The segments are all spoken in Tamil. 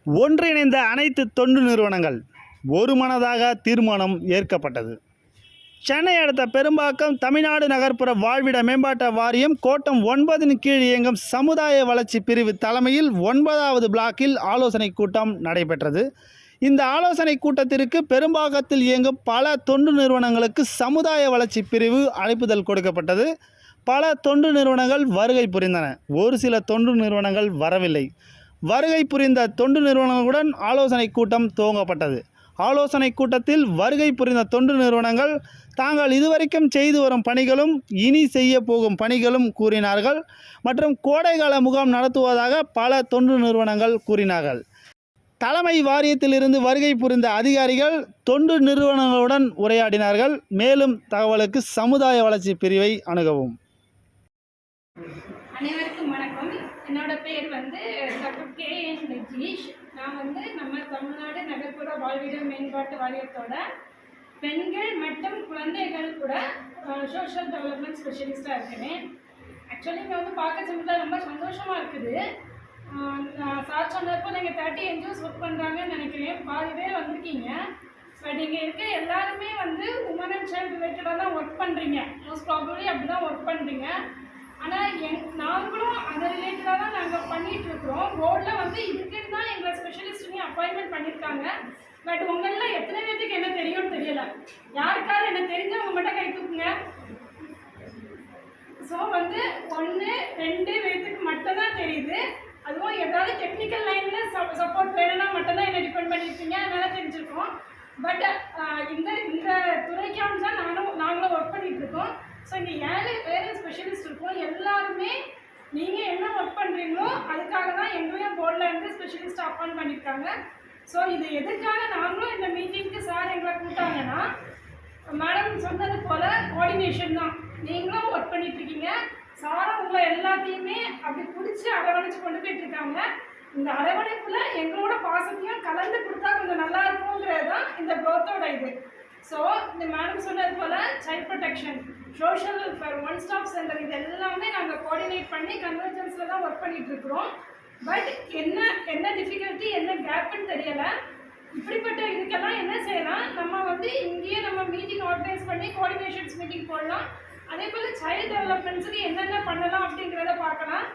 ஒன்றிணைந்த அனைத்து தொண்டு நிறுவனங்கள் ஒருமனதாக தீர்மானம் ஏற்கப்பட்டது. சென்னை அடுத்த பெரும்பாக்கம் தமிழ்நாடு நகர்ப்புற வாழ்விட மேம்பாட்டு வாரியம் கோட்டம் 9 கீழ் இயங்கும் சமுதாய வளர்ச்சி பிரிவு தலைமையில் 9வது பிளாக்கில் ஆலோசனை கூட்டம் நடைபெற்றது. இந்த ஆலோசனை கூட்டத்திற்கு பெரும்பாக்கத்தில் இயங்கும் பல தொண்டு நிறுவனங்களுக்கு சமுதாய வளர்ச்சி பிரிவு அழைப்புதல் கொடுக்கப்பட்டது. பல தொண்டு நிறுவனங்கள் வருகை புரிந்தன. ஒரு சில தொண்டு நிறுவனங்கள் வரவில்லை. வருகை புரிந்த தொண்டு நிறுவனங்களுடன் ஆலோசனை கூட்டம் துவங்கப்பட்டது. ஆலோசனை கூட்டத்தில் வருகை புரிந்த தொண்டு நிறுவனங்கள் தாங்கள் இதுவரைக்கும் செய்து வரும் பணிகளும் இனி செய்ய போகும் பணிகளும் கூறினார்கள். மற்றும் கோடைகால முகாம் நடத்துவதாக பல தொண்டு நிறுவனங்கள் கூறினார்கள். தலைமை வாரியத்திலிருந்து வருகை புரிந்த அதிகாரிகள் தொண்டு நிறுவனங்களுடன் உரையாடினார்கள். மேலும் தகவலுக்கு சமுதாய வளர்ச்சி பிரிவை அணுகவும். அனைவருக்கும் வணக்கம். என்னோட பேர் டாக்டர் KN நஜீஷ். நான் நம்ம தமிழ்நாடு நகர்ப்புற வாழ்விட மேம்பாட்டு வாரியத்தோட பெண்கள் மற்றும் குழந்தைகள் கூட சோஷியல் டெவலப்மெண்ட் ஸ்பெஷலிஸ்டாக இருக்கிறேன். ஆக்சுவலி இங்கே பார்க்க சிம்பிளாக ரொம்ப சந்தோஷமாக இருக்குது. சார் சொன்னப்போ நீங்கள் 30 NGOs ஒர்க் பண்ணுறாங்கன்னு நினைக்கிறேன். பாதி பேர் வந்திருக்கீங்க. பட் இங்கே இருக்க எல்லாருமே உமன் அண்ட் சைல்டு ரிலேட்டடாக தான் ஒர்க் பண்ணுறீங்க. மோஸ்ட் ப்ராபப்ளி அப்படி தான் ஒர்க் பண்ணுறீங்க. ஆனால் நாங்களும் அதை ரிலேட்டடாக தான் நாங்கள் பண்ணிகிட்ருக்குறோம். போர்டில் இதுக்குன்னு தான் எங்களை ஸ்பெஷலிஸ்ட்டுமே அப்பாயின்மெண்ட் பண்ணியிருக்காங்க. பட் உங்களில் எத்தனை பேருக்கு என்ன தெரியும்னு தெரியலை. யாருக்காவது என்ன தெரிஞ்சவங்க மட்டும் கை தூக்குங்க. ஸோ 1 2 பேருக்கு மட்டும்தான் தெரியுது. அதுவும் ஏதாவது டெக்னிக்கல் லைனில் சப்போர்ட் வேணும்னா மட்டும்தான் என்ன டிபெண்ட் பண்ணியிருக்கீங்க. அதனால் தெரிஞ்சிருக்கோம். பட் இந்த துறைக்காக தான் நாங்களும் ஒர்க் பண்ணிகிட்ருக்கோம். ஸோ இங்கே 7 பேர் ஸ்பெஷலிஸ்ட் இருக்கோம். எல்லாருமே நீங்கள் என்ன ஒர்க் பண்ணுறீங்களோ அதுக்காக தான் எங்களையும் போர்டில் ஸ்பெஷலிஸ்ட் அப்பாயின்ட் பண்ணியிருக்காங்க. ஸோ இது எதுக்காக நாங்களும் இந்த மீட்டிங்க்கு சார் எங்களை கூப்பிட்டாங்கன்னா, மேடம் சொன்னது போல் கோஆர்டினேஷன் தான். நீங்களும் ஒர்க் பண்ணிகிட்ருக்கீங்க. சாரும் உங்களை எல்லாத்தையுமே அப்படி பிடிச்சி அரவணைச்சு கொண்டு போயிட்டுருக்காங்க. இந்த அரவணைப்பில் எங்களோட பாசத்தையும் கலந்து கொடுத்தா கொஞ்சம் நல்லா இருக்குங்கிறது தான் இந்த க்ரோத்தோட இது. ஸோ இந்த மேடம் சொன்னது போல் child protection, social welfare, one stop centre இது எல்லாமே நாங்கள் கோஆர்டினேட் பண்ணி கன்வர்ஜென்ஸில் தான் ஒர்க் பண்ணிகிட்ருக்குறோம். பட் என்ன டிஃபிகல்ட்டி என்ன கேப்புன்னு தெரியலை. இப்படிப்பட்ட இதுக்கெல்லாம் என்ன செய்யலாம், நம்ம இங்கேயே நம்ம மீட்டிங் ஆர்கனைஸ் பண்ணி கோஆர்டினேஷன்ஸ் மீட்டிங் போடலாம். அதே போல் சைல்டு டெவலப்மெண்ட்ஸுக்கு என்னென்ன பண்ணலாம் அப்படிங்கிறத பார்க்கலாம்.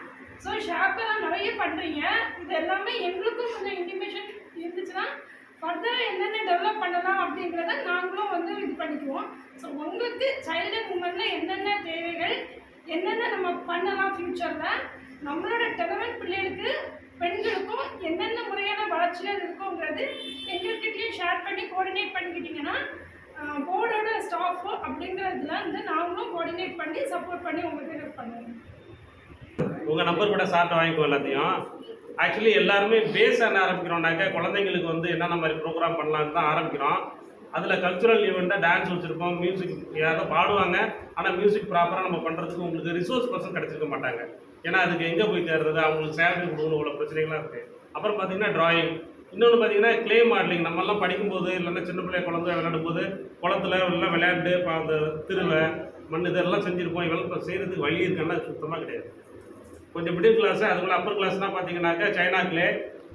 ஸோ ஷாப்பெல்லாம் நிறைய பண்ணுறீங்க. இது எல்லாமே எங்களுக்கும் கொஞ்சம் இன்டிமேஷன் இருந்துச்சுன்னா ஃபர்தராக என்னென்ன டெவலப் பண்ணலாம் அப்படிங்கிறத நாங்களும் இது பண்ணிக்குவோம். ஸோ உங்களுக்கு சைல்டு அண்ட் உமனில் என்னென்ன தேவைகள், என்னென்ன நம்ம பண்ணலாம் ஃப்யூச்சரில், நம்மளோட டெவலப்மெண்ட் பிள்ளைகளுக்கு பெண்களுக்கும் என்னென்ன முறையான வளர்ச்சிகள் இருக்குங்கிறது எங்கள்கிட்டயும் ஷேர் பண்ணி கோஆர்டினேட் பண்ணிக்கிட்டிங்கன்னா போர்டோட ஸ்டாஃபு அப்படிங்கிறதுல நாங்களும் கோஆர்டினேட் பண்ணி சப்போர்ட் பண்ணி உங்களுக்கு ஹெல்ப் பண்ணுவோம். உங்கள் நம்பர் கூட சார்ட்டை வாங்கிக்கோ எல்லாத்தையும். ஆக்சுவலி எல்லாருமே பேஸ் என்ன ஆரம்பிக்கிறோம்னாக்கா குழந்தைங்களுக்கு என்னென்ன மாதிரி ப்ரோக்ராம் பண்ணலான்னு தான் ஆரம்பிக்கிறோம். அதில் கல்ச்சுரல் ஈவெண்ட்டாக டான்ஸ் வச்சுருப்போம், மியூசிக் யாராவது பாடுவாங்க. ஆனால் மியூசிக் ப்ராப்பராக நம்ம பண்ணுறதுக்கு உங்களுக்கு ரிசோர்ஸ் பர்சன் கிடச்சிருக்க மாட்டாங்க. ஏன்னா அதுக்கு எங்கே போய் தேடுறது, அவங்களுக்கு சேலரி கொடுக்கணும், இவ்வளோ பிரச்சனைகள்லாம் இருக்குது. அப்புறம் பார்த்தீங்கன்னா ட்ராயிங், இன்னொன்று பார்த்தீங்கன்னா க்ளே மாடலிங். நம்மெல்லாம் படிக்கும்போது இல்லைன்னா சின்ன பிள்ளை குழந்தை விளையாடும் போது குளத்துல எல்லாம் விளையாண்டு அந்த திருவை மண் இதெல்லாம் செஞ்சுருப்போம். இவெல்லாம் செய்கிறதுக்கு வழி இருக்குன்னா சுத்தமாக கிடையாது. கொஞ்சம் மிடில் கிளாஸு அதுக்குள்ள அப்பர் கிளாஸ்லாம் பார்த்தீங்கன்னாக்கா சைனா க்ளே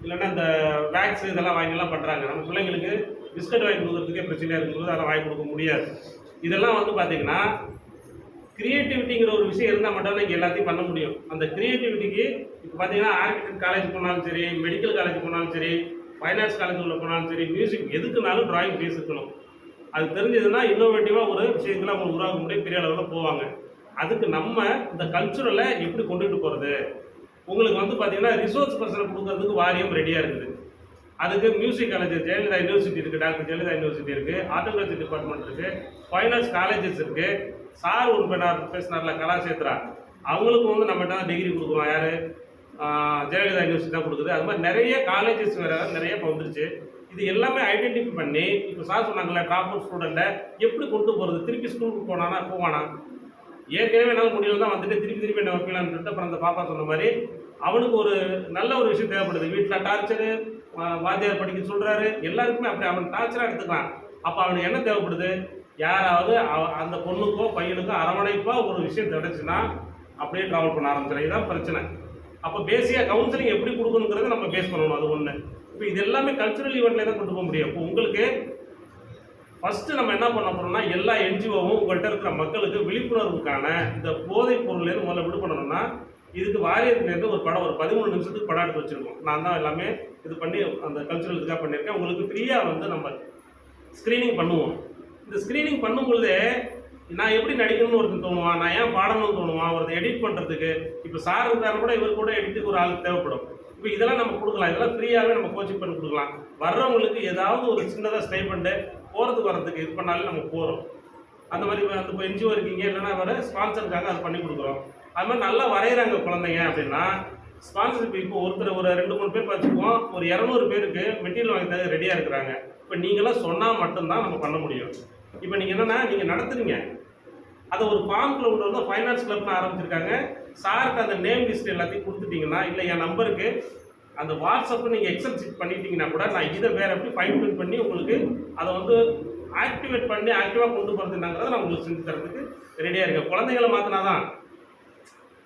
இல்லைன்னா இந்த வேக்ஸ் இதெல்லாம் வாங்கிலாம் பண்ணுறாங்க. நம்ம பிள்ளைங்களுக்கு பிஸ்கட் வாங்கி கொடுக்குறதுக்கே பிரச்சனையாக இருக்கும்போது அதெல்லாம் வாங்கி கொடுக்க முடியாது. இதெல்லாம் பார்த்தீங்கன்னா க்ரியேட்டிவிட்டிங்கிற ஒரு விஷயம் இருந்தால் மட்டும்தான் இங்கே எல்லாத்தையும் பண்ண முடியும். அந்த க்ரியேட்டிவிட்டிக்கு இப்போ பார்த்தீங்கன்னா ஆர்கிடெக்ட் காலேஜ் போனாலும் சரி, மெடிக்கல் காலேஜ் போனாலும் சரி, ஃபைனான்ஸ் காலேஜ் உள்ள போனாலும் சரி, மியூசிக் எதுக்குனாலும் ட்ராயிங் பேஸ் இருக்கணும். அது தெரிஞ்சதுன்னா இன்னோவேட்டிவாக ஒரு விஷயத்தில் அவங்க உருவாக்க முடியும், பெரிய அளவில் போவாங்க. அதுக்கு நம்ம இந்த கல்ச்சுரலை எப்படி கொண்டுகிட்டு போகிறது, உங்களுக்கு பார்த்தீங்கன்னா ரிசோர்ஸ் பர்சனை கொடுக்கறதுக்கு வாரியம் ரெடியாக இருக்குது. அதுக்கு மியூசிக் காலேஜ் ஜெயலலிதா யூனிவர்சிட்டி இருக்குது, டாக்டர் ஜெயலலிதா யூனிவர்சிட்டி இருக்குது, ஆர்ட் அண்ட் கல்ச்சர் டிபார்ட்மெண்ட் இருக்குது, ஃபைனான்ஸ் காலேஜஸ் இருக்குது. சார் ஒரு பேசினார்ல கலாசேத்ரா, அவங்களுக்கும் நம்மகிட்ட தான் டிகிரி கொடுக்குறோம். யார் ஜெயலலிதா யூனிவர்சிட்டி தான் கொடுக்குது. அது மாதிரி நிறைய காலேஜஸ் வேறு நிறைய இப்போ வந்துருச்சு. இது எல்லாமே ஐடென்டிஃபை பண்ணி இப்போ சார் சொன்னாங்கல்ல ட்ராப் அவுட் ஸ்டூடெண்ட்டை எப்படி கொண்டு போகிறது, திருப்பி ஸ்கூலுக்கு போவானா, ஏற்கனவே என்னால் முடியல தான் திருப்பி என்ன வைக்கலான்னு சொல்லிட்டு அப்புறம் அந்த பாப்பா சொன்ன மாதிரி அவனுக்கு ஒரு நல்ல ஒரு விஷயம் தேவைப்படுது. வீட்டில் டார்ச்சரு, வாத்தியார் படிக்க சொல்கிறாரு, எல்லாருக்குமே அப்படி அவன் டார்ச்சராக எடுத்துக்கலாம். அப்போ அவனுக்கு என்ன தேவைப்படுது, யாராவது அந்த பொண்ணுக்கோ பையனுக்கோ அரவணைப்பாக ஒரு விஷயம் கிடச்சுன்னா அப்படியே ட்ராவல் பண்ண ஆரம்பிச்சிடும். இதுதான் பிரச்சனை. அப்போ பேசிக்காக கவுன்சிலிங் எப்படி கொடுக்கணுங்கிறத நம்ம பேஸ் பண்ணணும். அது ஒன்று. இப்போ இது எல்லாமே கல்ச்சுரல் ஈவெண்ட்ல தான் கொண்டு போக முடியும். இப்போ உங்களுக்கு ஃபஸ்ட்டு நம்ம என்ன பண்ண போகிறோம்னா, எல்லா என்ஜிஓவும் உங்கள்கிட்ட இருக்கிற மக்களுக்கு விழிப்புணர்வுக்கான இந்த போதைப் பொருள்லேருந்து முதல்ல விடு பண்ணணும்னா, இதுக்கு வாரியத்துலேருந்து ஒரு படம் ஒரு 13 நிமிஷத்துக்கு படம் எடுத்து வச்சுருக்கோம். நான் தான் எல்லாமே இது பண்ணி அந்த கல்ச்சுரல் இதுக்காக பண்ணியிருக்கேன். உங்களுக்கு ஃப்ரீயாக வந்து நம்ம ஸ்க்ரீனிங் பண்ணுவோம். இந்த ஸ்க்ரீனிங் பண்ணும்பொழுதே நான் எப்படி நடிக்கணும்னு ஒருத்தன் தோணுவான், நான் ஏன் பாடணும்னு தோணுவான், ஒருத்தர் எடிட் பண்ணுறதுக்கு. இப்போ சார் இருந்தாலும் கூட இவர் கூட எடிட்டுக்கு ஒரு ஆள் தேவைப்படும். இப்போ இதெல்லாம் நம்ம கொடுக்கலாம். இதெல்லாம் ஃப்ரீயாகவே நம்ம கோச்சிங் பண்ணி கொடுக்கலாம். வர்றவங்களுக்கு ஏதாவது ஒரு சின்னதாக ஸ்டைபண்டு போகிறதுக்கு வரதுக்கு இது பண்ணாலே நம்ம போகிறோம். அந்த மாதிரி அந்த இப்போ என்ஜிஓ இருக்கீங்க, இல்லைன்னா வர ஸ்பான்சருக்காக அது பண்ணி கொடுக்குறோம். அது மாதிரி நல்லா வரைகிறாங்க குழந்தைங்க அப்படின்னா ஸ்பான்சர் இப்போ ஒருத்தர் ஒரு 2-3 பேர் வச்சுக்குவோம், ஒரு 200 பேருக்கு மெட்டீரியல் வாங்கி தர ரெடியாக இருக்கிறாங்க. இப்போ நீங்களாம் சொன்னால் மட்டும்தான் நம்ம பண்ண முடியும். இப்போ நீங்கள் என்னென்னா நீங்கள் நடத்துறீங்க, அதை ஒரு ஃபார்முக்குள்ள கொண்டு வந்து ஃபைனான்ஸ் கிளப்னு ஆரம்பிச்சிருக்காங்க. சார்கிட்ட அந்த நேம் லிஸ்ட் எல்லாத்தையும் கொடுத்துட்டிங்கன்னா, இல்லை என் நம்பருக்கு அந்த வாட்ஸ்அப்பு நீங்கள் எக்ஸல் செக் பண்ணிட்டீங்கன்னா கூட நான் இதை வேறு எப்படி ஃபைன் டியூன் பண்ணி உங்களுக்கு அதை வந்து ஆக்டிவேட் பண்ணி ஆக்டிவாக கொண்டு போகிறதுனாங்கிறத நான் உங்களுக்கு செஞ்சு தரதுக்கு ரெடியாக இருக்கேன். குழந்தைகளை மாற்றினா தான்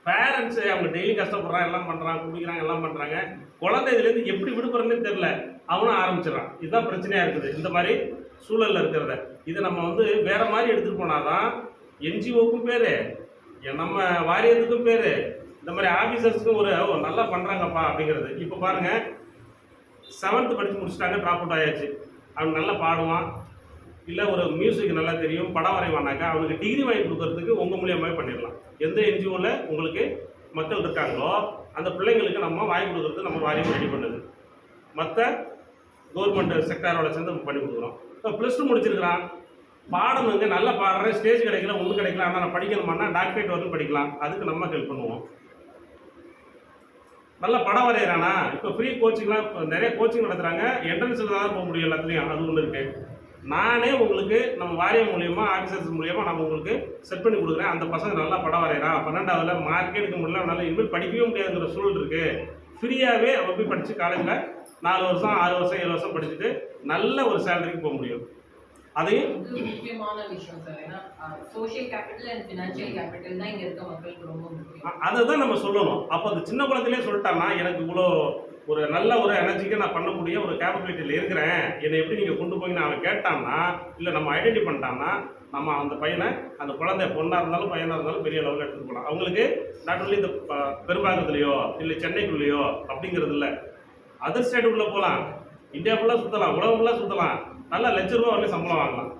பேரண்ட்ஸு அவங்க டெய்லி கஷ்டப்படுறான், எல்லாம் பண்ணுறாங்க, குடிக்கிறாங்க, எல்லாம் பண்ணுறாங்க. குழந்தை இதுலேருந்து எப்படி விடுபடுறதுன்னு தெரில, அவனும் ஆரம்பிச்சிடறான். இதுதான் பிரச்சனையாக இருக்குது இந்த மாதிரி சூழலில் இருக்கிறத. இதை நம்ம வந்து வேறு மாதிரி எடுத்துகிட்டு போனால் தான் என்ஜிஓக்கும் பேர், நம்ம வாரியத்துக்கும் பேர், இந்த மாதிரி ஆஃபீஸர்ஸுக்கும் ஒரு நல்லா பண்ணுறாங்கப்பா அப்படிங்கிறது. இப்போ பாருங்கள், 7th படித்து முடிச்சுட்டாங்க, ட்ராப் அவுட் ஆயாச்சு. அவன் நல்லா பாடுவான், இல்லை ஒரு மியூசிக் நல்லா தெரியும், படம் வரைவானாக்கா அவனுக்கு டிகிரி வாங்கி கொடுக்கறதுக்கு உங்கள் மூலியமாகவே பண்ணிடலாம். எந்த என்ஜிஓவில் உங்களுக்கு மக்கள் இருக்காங்களோ அந்த பிள்ளைங்களுக்கு நம்ம வாங்கி கொடுக்குறது நம்ம வாரியம் ரெடி பண்ணுது. மற்ற கவர்மெண்ட் செக்டாரோட சேர்ந்து நம்ம பண்ணி கொடுக்குறோம். இப்போ +2 முடிச்சிருக்கிறான், பாடணுங்க, நல்லா பாடுறேன், ஸ்டேஜ் கிடைக்கல, ஒன்றும் கிடைக்கல, ஆனால் நான் படிக்கணுமானா டாக்டரேட் வரைக்கும் படிக்கலாம். அதுக்கு நம்ம ஹெல்ப் பண்ணுவோம். நல்லா படம் வரைகிறானா, இப்போ ஃப்ரீ கோச்சிங்லாம் நிறைய கோச்சிங் நடத்துகிறாங்க. என்ட்ரன்ஸில் தான் போக முடியும் எல்லாத்துலேயும், அது ஒன்று இருக்குது. நானே உங்களுக்கு நம்ம வாரியம் மூலியமாக ஆஃபீஸர்ஸ் மூலியமாக நம்ம உங்களுக்கு செட் பண்ணி கொடுக்குறேன். அந்த பசங்க நல்லா படம் வரைகிறான், 12ஆவதுல மார்க்கே எடுக்க முடியல, அவனால் இனிமேல் படிக்கவே முடியாதுங்கிற சூழல் இருக்குது. ஃப்ரீயாகவே அவன் போய் படித்து காலேஜில் 4 வருஷம் 6 வருஷம் 7 வருஷம் படிச்சுட்டு நல்ல ஒரு சேலரிக்கு போக முடியும். அதையும் முக்கியமான விஷயம் சார். ஏன்னா social capital and financial capital தான் இங்க இருக்க மக்களுக்கு ரொம்ப முக்கியம். அதை தான் நம்ம சொல்லணும். அப்போ அது சின்ன குழந்தையிலே சொல்லிட்டான்னா, எனக்கு இவ்வளோ ஒரு நல்ல ஒரு எனர்ஜிக்கு நான் பண்ணக்கூடிய ஒரு கேப்பபிலிட்டியில் இருக்கிறேன், என்னை எப்படி நீங்கள் கொண்டு போய் அவன் கேட்டான்னா, இல்லை நம்ம ஐடென்டி பண்ணிட்டான்னா, நம்ம அந்த பையனை, அந்த குழந்தை பொண்ணாக இருந்தாலும் பையனாக இருந்தாலும் பெரிய லெவலில் எடுத்துகிட்டு போகலாம். அவங்களுக்கு நாட் ஒன்லி இந்த பெரும்பாக்கத்துலேயோ இல்லை சென்னைக்குள்ளேயோ அப்படிங்கிறது இல்லை, அதர் ஸ்டேட்டுக்குள்ளே போகலாம், இந்தியா ஃபுல்லாக சுற்றலாம், உலகம் ஃபுல்லாக சுற்றலாம், நல்லா ₹1,00,000 வரலையும் சம்பளம் வாங்கலாம்.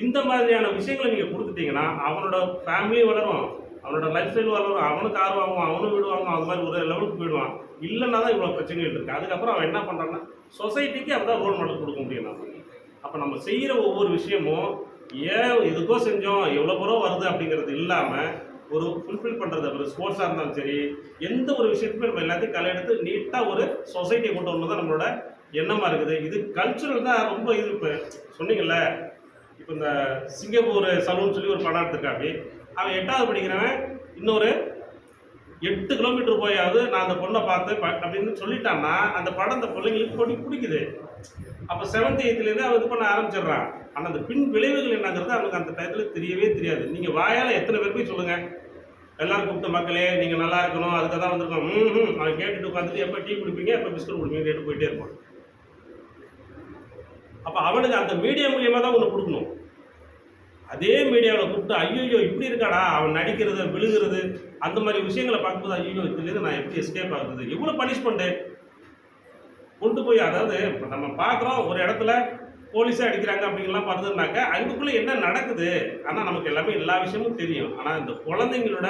இந்த மாதிரியான விஷயங்களை நீங்கள் கொடுத்துட்டீங்கன்னா அவனோட ஃபேமிலியும் வளரும், அவனோட லைஃப் ஸ்டைல் வளரும், அவனுக்கு கார் வாங்குவான், அவனும் வீடு வாங்குவான், அது மாதிரி ஒரு லெவலுக்கு போயிடுவான். இல்லைன்னா தான் இவ்வளோ பிரச்சனைகள் இருக்குது. அதுக்கப்புறம் அவன் என்ன பண்ணுறான்னா சொசைட்டிக்கு அவன் தான் ரோல் மாடல் கொடுக்க முடியும். நம்ம அப்போ நம்ம செய்கிற ஒவ்வொரு விஷயமும் ஏன் எதுக்கோ செஞ்சோம் எவ்வளோ தூரம் வருது அப்படிங்கிறது இல்லாமல் ஒரு ஃபுல்ஃபில் பண்ணுறது. ஒரு ஸ்போர்ட்ஸாக இருந்தாலும் சரி, எந்த ஒரு விஷயத்துமே நம்ம எல்லாத்தையும் களை எடுத்து நீட்டாக ஒரு சொசைட்டியை கொண்டு வரணும் தான் நம்மளோட எண்ணமாக இருக்குது. இது கல்ச்சுரல் தான் ரொம்ப இது. இப்போ சொன்னீங்கல்ல, இப்போ இந்த சிங்கப்பூர் சலூன் சொல்லி ஒரு படம் எடுத்துருக்காப்பி, அவன் 8வது படிக்கிறவன் இன்னொரு 8 கிலோமீட்டர் போயாவது நான் அந்த பொண்ணை பார்த்து அப்படின்னு சொல்லிட்டான்னா அந்த படம் அந்த பிள்ளைங்களுக்கு பிடிக்குது. அப்போ 7th 8thலேருந்து அவன் இது பண்ண ஆரம்பிச்சிடுறான். ஆனால் அந்த பின் விளைவுகள் என்னங்கிறது அவனுக்கு அந்த டயத்தில் தெரியவே தெரியாது. நீங்கள் வாயால் எத்தனை பேர் போய் சொல்லுங்கள், எல்லாரும் கூப்பிட்ட மக்களே நீங்கள் நல்லா இருக்கணும் அதுக்காக தான் வந்திருக்கோம், அவன் கேட்டுட்டு உட்காந்துட்டு எப்போ டீ குடிப்பீங்க எப்போ பிஸ்கட் குடிப்பீங்க கேட்டு போயிட்டே இருப்பான். அப்போ அவனுக்கு அந்த மீடியா மூலியமாக தான் ஒன்று கொடுக்கணும். அதே மீடியாவில் கூப்பிட்டு ஐயோ இப்படி இருக்காடா, அவன் நடிக்கிறது விழுகிறது அந்த மாதிரி விஷயங்களை பார்க்கும்போது ஐயோ இதுலேருந்து நான் எப்படி எஸ்கேப் ஆகுறது, எவ்வளோ பனிஷ்மெண்ட்டு கொண்டு போய், அதாவது இப்போ நம்ம பார்க்குறோம் ஒரு இடத்துல போலீஸே அடிக்கிறாங்க அப்படிங்கலாம் பார்த்ததுனாக்க அதுக்குள்ளே என்ன நடக்குது. ஆனால் நமக்கு எல்லாமே எல்லா விஷயமும் தெரியும். ஆனால் இந்த குழந்தைங்களோட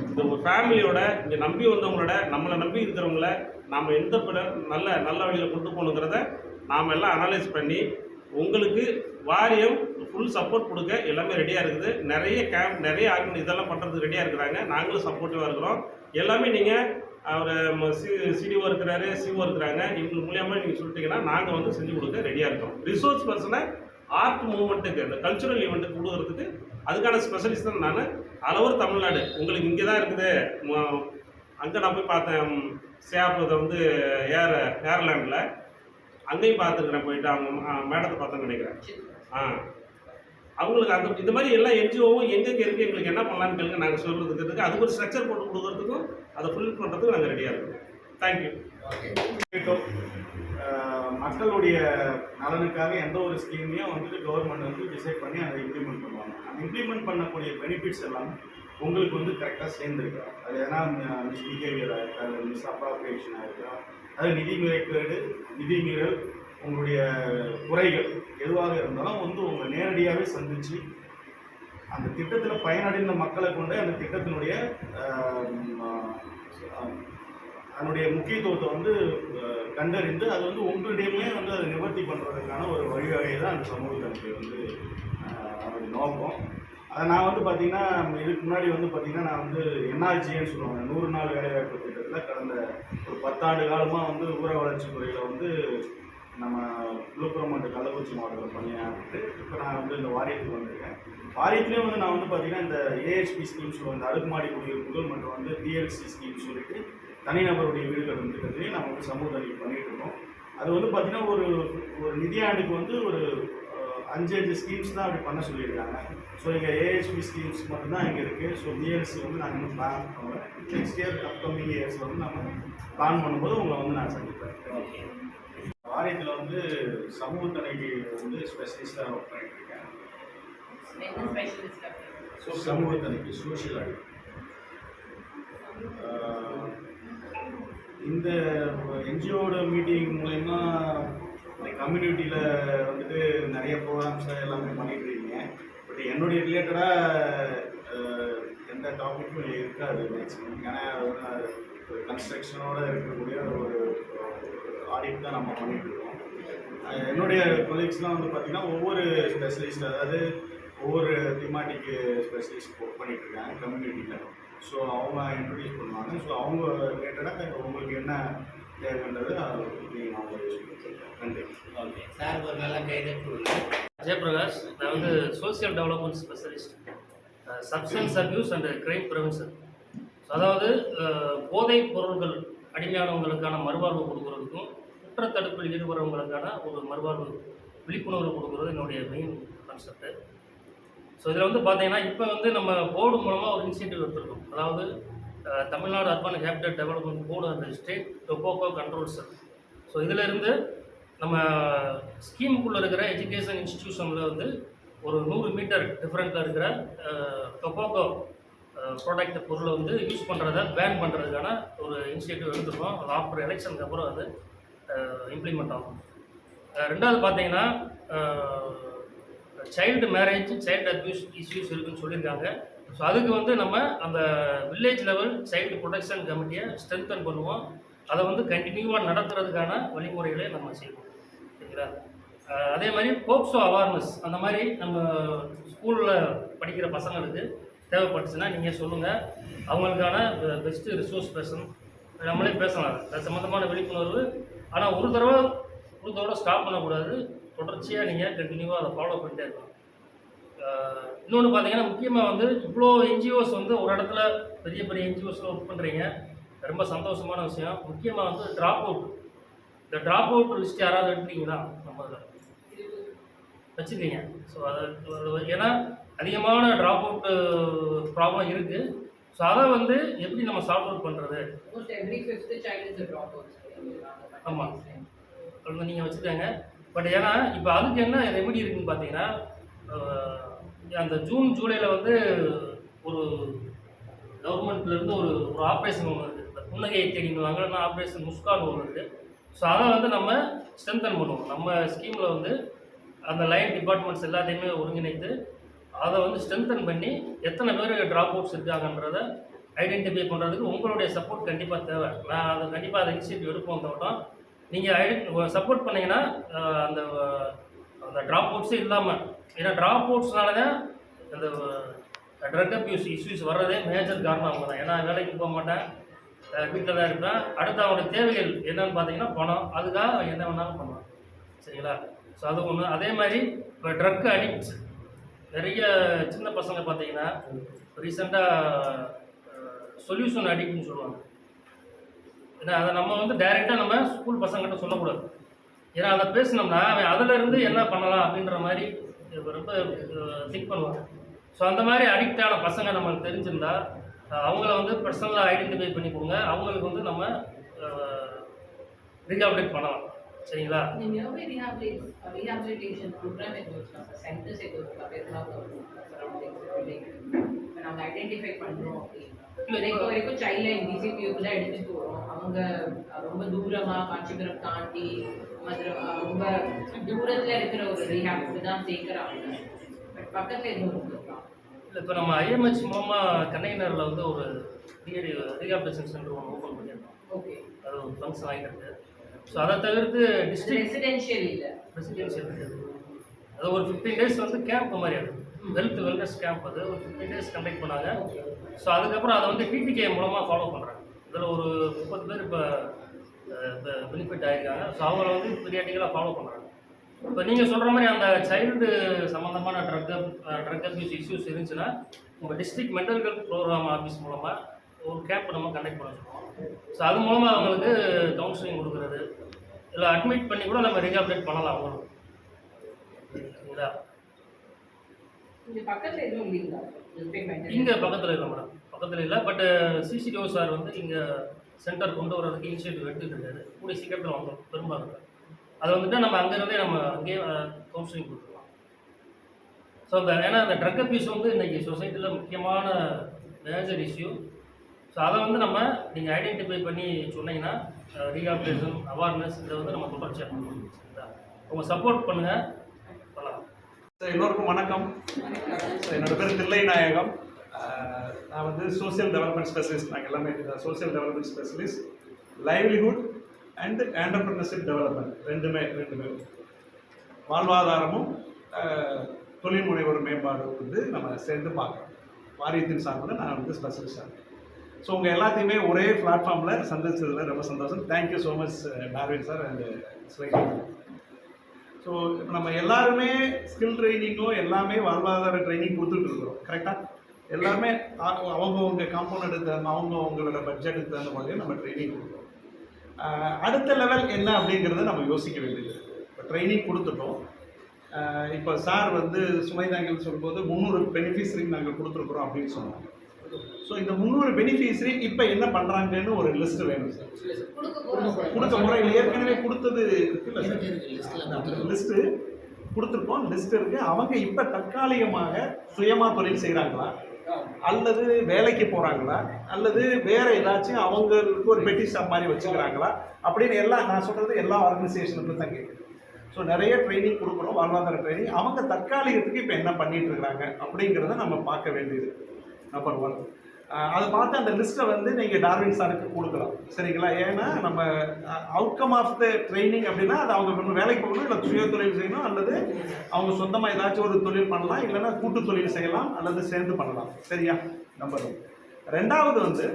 இந்த ஒரு ஃபேமிலியோட இங்கே நம்பி வந்தவங்களோட நம்மளை நம்பி இருக்கிறவங்கள நாம் எந்த நல்ல நல்ல வழியில் கொண்டு போகணுங்கிறத நாம் எல்லாம் அனலைஸ் பண்ணி உங்களுக்கு வாரியம் ஃபுல் சப்போர்ட் கொடுக்க எல்லாமே ரெடியாக இருக்குது. நிறைய கேம்ப் நிறைய இதெல்லாம் பண்ணுறதுக்கு ரெடியாக இருக்கிறாங்க. நாங்களும் சப்போர்ட்டிவாக இருக்கிறோம். எல்லாமே நீங்கள் அவர் சிடிஓ இருக்கிறாரு, சிஓ இருக்கிறாங்க, இவங்க மூலியமாக நீங்கள் சொல்லிட்டீங்கன்னா நாங்கள் வந்து செஞ்சு கொடுக்க ரெடியாக இருக்கோம். ரிசோர்ஸ் பர்சனை ஆர்ட் மூவ்மெண்ட்டுக்கு இந்த கல்ச்சுரல் ஈவெண்ட்டுக்கு கொடுக்குறதுக்கு அதுக்கான ஸ்பெஷலிஸ்ட் தான் நான். அளவர் தமிழ்நாடு உங்களுக்கு இங்கே தான் இருக்குது. அங்கே நான் போய் பார்த்தேன், சேப்பதை வந்து ஏர்லேண்டில் அங்கேயும் பார்த்துருக்குறேன், போயிட்டு அவங்க மேடத்தை பார்த்தேன்னு நினைக்கிறேன். அவங்களுக்கு அந்த இந்த மாதிரி எல்லா என்ஜிஓவும் எங்கெங்கே இருக்குது எங்களுக்கு என்ன பண்ணலான்னு கேளுங்க, நாங்கள் சொல்கிறதுக்கு அதுக்கு ஒரு ஸ்ட்ரக்சர் போட்டு கொடுக்குறதுக்கும் அதை ஃபுல் பண்ணுறதுக்கும் நாங்கள் ரெடியாக இருக்கோம். தேங்க்யூ. மக்களுடைய நலனுக்காக எந்த ஒரு ஸ்கீமையும் வந்துட்டு கவர்மெண்ட் வந்து டிசைட் பண்ணி அதை இம்ப்ளிமெண்ட் பண்ணுவாங்க. அந்த இம்ப்ளிமெண்ட் பண்ணக்கூடிய பெனிஃபிட்ஸ் எல்லாம் உங்களுக்கு வந்து கரெக்டாக சேர்ந்துருக்கா? அது ஏன்னா மிஸ்பிஹேவியராக இருக்கா, அது மிஸ் அப்ராப்ரியேஷனாக இருக்கா, அது நிதி முறைகேடு, நிதி மீறல், உங்களுடைய குறைகள் எதுவாக இருந்தாலும் வந்து உங்களை நேரடியாகவே சந்தித்து அந்த திட்டத்தில் பயனடைந்த மக்களை கொண்டு அந்த திட்டத்தினுடைய அதனுடைய முக்கியத்துவத்தை வந்து கண்டறிந்து அது வந்து உங்களிடையுமே வந்து அதை நிவர்த்தி பண்ணுறதுக்கான ஒரு வழிவகை தான் அந்த சமூக தணிக்கை வந்து அதோடைய நோக்கம். அதை நான் வந்து பார்த்திங்கன்னா இதுக்கு முன்னாடி வந்து பார்த்திங்கன்னா நான் வந்து என்ஆர்ஜின்னு சொல்லுவாங்க, 100 நாள் வேலைவாய்ப்பு திட்டத்தில் கடந்த ஒரு 10 ஆண்டு காலமாக வந்து ஊர வளர்ச்சி துறையில் வந்து நம்ம விழுப்புரம் மற்றும் கள்ளக்குறிச்சி மாவட்டத்தில் பணியாற்றிட்டு இப்போ நான் வந்து இந்த வாரியத்துக்கு வந்திருக்கேன். வாரியத்துலேயே வந்து நான் வந்து பார்த்திங்கன்னா இந்த ஏஹெச்பி ஸ்கீம்ஸ் வந்து அடுக்குமாடி குடியிருப்புகள் மற்றும் வந்து டிஎல்சி ஸ்கீம்ஸ் சொல்லிட்டு தனிநபருடைய வீடுகள் திட்டத்திலேயே நம்ம வந்து சமூக தணிக்கை பண்ணிகிட்டு இருக்கோம். அது வந்து பார்த்திங்கன்னா ஒரு நிதியாண்டுக்கு வந்து ஒரு 5 ஸ்கீம்ஸ் தான் அப்படி பண்ண சொல்லியிருக்காங்க. ஸோ இங்கே ஏஹெச்பி ஸ்கீம்ஸ் மட்டும்தான் இங்கே இருக்குது. ஸோ டிஎல்சி வந்து நாங்கள் இன்னும் பிளான் பண்ணுவோம். நெக்ஸ்ட் இயர் அப்கமிங் இயர்ஸில் வந்து நம்ம பிளான் பண்ணும்போது உங்களை வந்து நான் சந்திப்பேன். ஓகே. வாரியத்தில் வந்து சமூக தணிக்கை வந்து ஸ்பெஷலிஸ்டாக ஒர்க் பண்ணிட்டு இருக்கேன். சமூக தணிக்கை, சோஷியல் ஆடிட். இந்த என்ஜிஓட மீட்டிங் மூலயமா கம்யூனிட்டியில் வந்துட்டு நிறைய ப்ரோக்ராம்ஸ் எல்லாமே பண்ணிட்டு இருக்கீங்க. பட் என்னுடைய ரிலேட்டடாக எந்த டாப்பிக்கும் இருக்காது மேக்ஸிமம். ஏன்னா கன்ஸ்ட்ரக்ஷனோட இருக்கக்கூடிய ஒரு ஆடிட் தான் நம்ம பண்ணிட்டு இருக்கோம். என்னுடைய கொலீக்ஸ்லாம் வந்து பார்த்திங்கன்னா ஒவ்வொரு ஸ்பெஷலிஸ்ட், அதாவது ஒவ்வொரு திமாட்டிக் ஸ்பெஷலிஸ்ட் ஒர்க் பண்ணிட்டு இருக்காங்க கம்யூனிட்டியில். ஸோ அவங்க இன்ட்ரடியூஸ் பண்ணுவாங்க. ஸோ அவங்க ரிலேட்டடாக உங்களுக்கு என்ன தேவைன்றது நீங்கள் அவங்க யூஸ் பண்ணிக்கலாம். நன்றி. ஓகே சார், ஒரு நல்ல கைது. ஜெயபிரகாஷ், நான் வந்து social development specialist, substance abuse and crime prevention. அதாவது போதைப் பொருட்கள் அடிமையானவங்களுக்கான மறுவாழ்வு கொடுக்குறதுக்கும் குற்றத்தடுப்பில் ஈடுபடுறவங்களுக்கான ஒரு மறுவாழ்வு விழிப்புணர்வு கொடுக்குறது என்னுடைய மெயின் கான்செப்ட்டு. ஸோ இதில் வந்து பார்த்தீங்கன்னா இப்போ வந்து நம்ம போர்டு மூலமாக ஒரு இனிஷியேட்டிவ் எடுத்துருக்கோம். அதாவது Tamil Nadu urban habitat development board and state tobacco control sell. So இதிலேருந்து நம்ம ஸ்கீமுக்குள்ளே இருக்கிற எஜுகேஷன் இன்ஸ்டிடியூஷனில் வந்து ஒரு 100 மீட்டர் டிஃப்ரெண்ட்டில் இருக்கிற டொபாக்கோ ப்ராடக்ட் பொருளை வந்து யூஸ் பண்ணுறத பேன் பண்ணுறதுக்கான ஒரு இனிஷியேட்டிவ் எடுத்துருக்கோம். அது ஆஃப்டர் எலெக்ஷனுக்கு அப்புறம் அது இம்ப்ளிமெண்ட் ஆகும். ரெண்டாவது பார்த்தீங்கன்னா child marriage, child abuse issues இருக்குதுன்னு சொல்லியிருக்காங்க. ஸோ அதுக்கு வந்து நம்ம அந்த வில்லேஜ் லெவல் சைல்டு ப்ரொடெக்ஷன் கமிட்டியை ஸ்ட்ரென்தன் பண்ணுவோம். அதை வந்து கண்டினியூவாக நடத்துறதுக்கான வழிமுறைகளை நம்ம செய்வோம். சரிங்களா? அதே மாதிரி போக்சோ அவேர்னஸ், அந்த மாதிரி நம்ம ஸ்கூலில் படிக்கிற பசங்களுக்கு தேவைப்பட்டுச்சுன்னா நீங்கள் சொல்லுங்கள். அவங்களுக்கான பெஸ்ட்டு ரிசோர்ஸ் பர்சன் நம்மளே பேசலாம். அது சம்மந்தமான விழிப்புணர்வு. ஆனால் ஒரு தடவை ஸ்டாப் பண்ணக்கூடாது. தொடர்ச்சியாக நீங்கள் கண்டினியூவாக அதை ஃபாலோ பண்ணிட்டே இருக்கணும். இன்னொன்று பார்த்தீங்கன்னா முக்கியமாக வந்து இவ்வளோ என்ஜிஓஸ் வந்து ஒரு இடத்துல பெரிய பெரிய என்ஜிஓஸில் ஒர்க் பண்ணுறீங்க, ரொம்ப சந்தோஷமான விஷயம். முக்கியமாக வந்து இந்த ட்ராப் அவுட் லிஸ்ட் யாராவது எடுத்துட்டீங்கன்னா நம்ம அதில் வச்சுருக்கீங்க. ஸோ அது ஏன்னா அதிகமான ட்ராப் அவுட் ப்ராப்ளம் இருக்குது. ஸோ அதை வந்து எப்படி நம்ம சால்வ் அவுட் பண்ணுறது? ஆமாம், அது நீங்கள் வச்சுருக்காங்க. பட் ஏன்னா இப்போ அதுக்கு என்ன ரெமெடி இருக்குதுன்னு பார்த்தீங்கன்னா, அந்த ஜூன் ஜூலையில் வந்து ஒரு கவர்மெண்ட்லேருந்து ஒரு ஆப்ரேஷன் ஒன்று இருக்குது. இந்த புன்னகையை தேடினுவாங்க, ஆப்ரேஷன் முஸ்கான் ஒன்று இருக்குது. ஸோ அதை வந்து நம்ம ஸ்ட்ரென்தன் பண்ணுவோம். நம்ம ஸ்கீமில் வந்து அந்த லைன் டிபார்ட்மெண்ட்ஸ் எல்லாத்தையுமே ஒருங்கிணைத்து அதை வந்து ஸ்ட்ரென்தன் பண்ணி எத்தனை பேர் ட்ராப் அவுட்ஸ் இருக்காங்கன்றதை ஐடென்டிஃபை பண்ணுறதுக்கு உங்களுடைய சப்போர்ட் கண்டிப்பாக தேவை. நான் அதை கண்டிப்பாக அதை இனிஷியேட்டிவ் எடுப்போம். தோட்டம் நீங்கள் சப்போர்ட் பண்ணிங்கன்னா அந்த ட்ராப் அவுட்ஸே இல்லாமல், ஏன்னா ட்ராப் அவுட்ஸ்னால தான் இந்த ட்ரக் அப்யூஸ் இஷ்யூஸ் வர்றதே மேஜர் காரணம் அவங்க தான். ஏன்னா வேலைக்கு போக மாட்டேன், வீட்டில் தான் இருப்பேன். அடுத்து அவனுடைய தேவைகள் என்னன்னு பார்த்தீங்கன்னா பணம், அதுக்காக அவன் என்ன வேணாலும் பண்ணுவான். சரிங்களா? ஸோ அது ஒன்று. அதே மாதிரி இப்போ ட்ரக் அடிக்ட்ஸ் நிறைய சின்ன பசங்க பார்த்தீங்கன்னா ரீசெண்டாக சொல்யூஷன் அடிக்ட்னு சொல்லுவாங்க. ஏன்னா அதை நம்ம வந்து டைரெக்டாக நம்ம ஸ்கூல் பசங்கள்கிட்ட சொல்லக்கூடாது. ஏன்னா அதை பேசினோம்னா அவன் அதிலேருந்து என்ன பண்ணலாம் அப்படின்ற மாதிரி ரொம்ப திங்க் பண்ணுவாங்க. ஸோ அந்த மாதிரி அடிக்ட் ஆன பசங்க நம்மளுக்கு தெரிஞ்சிருந்தா அவங்கள வந்து பர்சனலாக ஐடென்டிஃபை பண்ணி கொடுங்க. அவங்களுக்கு வந்து நம்ம ரீஹாபிலிட்டேட் பண்ணலாம். சரிங்களா? இந்த நியர்பை rehabilitation program எங்களுக்கு சென்டர்ஸ் எங்களுக்கு இப்போ நாங்கள் ஐடென்டிஃபை பண்ணுறோம் அப்படின்னா இப்போ வரைக்கும் சைல்ட் லைன் டிசிபியூக்குள்ள எடுத்துட்டு வரோம். அவங்க ரொம்ப தூரமாக காஞ்சிபுரம் தாண்டி மதுரை ரொம்ப தூரத்தில் இருக்கிற ஒரு ரீஹாபுக்கு தான் சேர்க்குறாங்க. பட் பக்கத்தில் எதுவும் இருக்கலாம். இல்லை, இப்போ நம்ம ஐஎம்ஹெச் மூலமாக கண்டெய்னரில் வந்து ஒரு ரீஹாபிலிட்டேஷன் சென்டர் ஒன்று ஓப்பன் பண்ணியிருக்கோம். ஓகே, அது ஒரு ஃபங்க்ஷன் ஆகிட்டு. ஸோ அதை தவிர்த்து டிஸ்ட்ரிக்ட் ரெசிடென்ஷியல் இல்லை, ரெசிடென்ஷியல் அது ஒரு 15 days வந்து கேம்ப் மாதிரி அது வெல்னஸ் கேம்ப். அது ஒரு 15 days கண்டக்ட் பண்ணாங்க. ஸோ அதுக்கப்புறம் அதை வந்து டிடிகே மூலமாக ஃபாலோ பண்ணுறாங்க. இதில் ஒரு 30 பேர் இப்போ பெனிஃபிட் ஆகிருக்காங்க. ஸோ அவங்கள வந்து பீரியாடிக்கலாக ஃபாலோ பண்ணுறாங்க. இப்போ நீங்கள் சொல்கிற மாதிரி அந்த சைல்டு சம்மந்தமான ட்ரக் அப்யூஸ் இஷ்யூஸ் இருந்துச்சுன்னா உங்கள் district mental health program office மூலமாக ஒரு கேம்ப் நம்ம கண்டக்ட் பண்ண சொல்லுவோம். ஸோ அது மூலமாக அவங்களுக்கு கவுன்சிலிங் கொடுக்குறது, இல்லை அட்மிட் பண்ணி கூட நம்ம ரீஹாபிலிட்டேட் பண்ணலாம் அவங்களுக்கு. சரிங்களா? இங்கே பக்கத்தில் எதுவும் இல்லைங்களா? இங்கே பக்கத்தில் இல்லை மேடம், பக்கத்தில் இல்லை. பட் சிசிடிஓ சார் வந்து இங்கே சென்டர் கொண்டு வரதுக்கு இனிஷியேட்டிவ் எடுத்துகிட்டு இருக்காரு. கூடிய சீக்கிரத்தில் வந்தோம் பெரும்பாலும். அதை வந்துட்டு நம்ம அங்கேருந்தே நம்ம அங்கேயே கவுன்சிலிங் கொடுத்துருவோம். ஸோ ஏன்னா அந்த ட்ரக் அப்யூஸ் வந்து இன்றைக்கி சொசைட்டியில் முக்கியமான மேஜர் இஷ்யூ. ஸோ அதை வந்து நம்ம நீங்கள் ஐடென்டிஃபை பண்ணி சொன்னீங்கன்னா ரீஹாபிலிட்டேஷன் அவேர்னஸ் இதை வந்து நம்ம தொடர்ச்சியாக பண்ணணும். சரிங்களா? உங்கள் சப்போர்ட் பண்ணுங்கள், பண்ணலாம். சார் எல்லோருக்கும் வணக்கம். என்னோட பேர் தில்லை நாயகம். நான் வந்து சோசியல் டெவலப்மெண்ட் ஸ்பெஷலிஸ்ட். நாங்கள் எல்லாமே social development specialist, livelihood and entrepreneurship development ரெண்டுமே வாழ்வாதாரமும் தொழில் முனைவோர் மேம்பாடு வந்து நம்ம சேர்ந்து பார்க்குறோம். வாரியத்தின் சார்பில் நான் வந்து ஸ்பெஷலிஸ்டாக இருக்கேன். ஸோ உங்கள் எல்லாத்தையுமே ஒரே பிளாட்ஃபார்மில் சந்திச்சதில் ரொம்ப சந்தோஷம். Thank you so much Darwin sir and Swiggy. So இப்போ நம்ம எல்லாருமே ஸ்கில் ட்ரைனிங்கோ எல்லாமே வாழ்வாதார ட்ரைனிங் கொடுத்துட்ருக்குறோம். கரெக்டாக? எல்லாருமே அவங்கவுங்க காம்பவுண்டுக்கு தகுந்த அவங்களோட பட்ஜெட்டுக்கு தகுந்த மாதிரி நம்ம ட்ரைனிங் கொடுக்குறோம். அடுத்த லெவல் என்ன அப்படிங்கிறத நம்ம யோசிக்க வேண்டியது. இப்போ ட்ரைனிங் கொடுத்துட்டோம். இப்போ சார் வந்து சுமைதாங்கல் சொல்லும்போது 300 பெனிஃபிஷரிக்கு நாங்கள் கொடுத்துருக்குறோம் அப்படின்னு சொன்னாங்க. ஸோ இந்த 300 பெனிஃபிஷரி இப்போ என்ன பண்ணுறாங்கன்னு ஒரு லிஸ்ட் வேணும் சார். கொடுக்க முறையில் ஏற்கனவே கொடுத்தது இருக்குல்ல சார், லிஸ்ட்டு கொடுத்துருக்கோம். லிஸ்ட் இருக்குது. அவங்க இப்போ தற்காலிகமாக சுயமாக தொழில் செய்கிறாங்களா, அல்லது வேலைக்கு போகிறாங்களா, அல்லது வேறு ஏதாச்சும் அவங்களுக்கு ஒரு பெட்டி ஷாப் மாதிரி வச்சுக்கிறாங்களா அப்படின்னு எல்லாம் நான் சொல்கிறது எல்லா ஆர்கனைசேஷனுக்கும் தான் கேட்குது. ஸோ நிறைய ட்ரைனிங் கொடுக்குறோம், வாழ்வாதார ட்ரைனிங். அவங்க தற்காலிகத்துக்கு இப்போ என்ன பண்ணிகிட்டு இருக்கிறாங்க அப்படிங்கிறத நம்ம பார்க்க வேண்டியது நம்பர் 1. அதை பார்த்து அந்த லிஸ்ட்டை வந்து நீங்கள் டார்வின் சாருக்கு கொடுக்கலாம். சரிங்களா? ஏன்னா நம்ம அவுட்கம் ஆஃப் த ட்ரைனிங் அப்படின்னா அது அவங்க வேலைக்கு போகணும், இல்லை சுய தொழில் செய்யணும், அல்லது அவங்க சொந்தமாக ஏதாச்சும் ஒரு தொழில் பண்ணலாம், இல்லைன்னா கூட்டு தொழில் செய்யலாம், அல்லது சேர்ந்து பண்ணலாம். சரியா? நம்பர் 1. ரெண்டாவது வந்து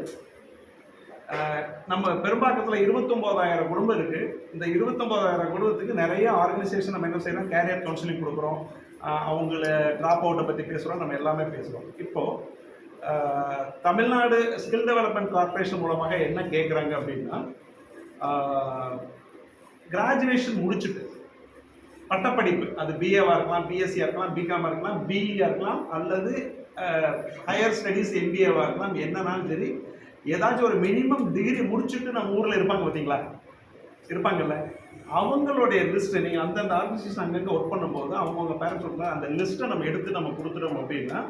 நம்ம பெரும்பாக்கத்தில் 29,000 குடும்பம் இருக்குது. இந்த 29,000 குடும்பத்துக்கு நிறைய ஆர்கனைசேஷன் நம்ம என்ன செய்யணும், கேரியர் கவுன்சிலிங் கொடுக்குறோம், அவங்கள ட்ராப் அவுட்டை பற்றி பேசுகிறோம், நம்ம எல்லாமே பேசுகிறோம். இப்போது தமிழ்நாடு ஸ்கில் டெவலப்மெண்ட் கார்பரேஷன் மூலமாக என்ன கேட்குறாங்க அப்படின்னா, கிராஜுவேஷன் முடிச்சுட்டு பட்டப்படிப்பு, அது பிஏவாக இருக்கலாம், பிஎஸ்சியாக இருக்கலாம், பிகாமாக இருக்கலாம், பிஇயாக இருக்கலாம், அல்லது ஹையர் ஸ்டடீஸ் எம்பிஏவாக இருக்கலாம், என்னன்னாலும் சரி, ஏதாச்சும் ஒரு மினிமம் டிகிரி முடிச்சுட்டு நம்ம ஊரில் இருப்பாங்க பார்த்தீங்களா, இருப்பாங்கல்ல, அவங்களுடைய லிஸ்ட்டு நீங்கள் அந்தந்த ஆர்கனைசேஷன் அங்கங்கே ஒர்க் பண்ணும்போது அவங்கவுங்க பேரண்ட்ஸ் சொல்லுங்க, அந்த லிஸ்ட்டை நம்ம எடுத்து நம்ம கொடுத்துட்டோம் அப்படின்னா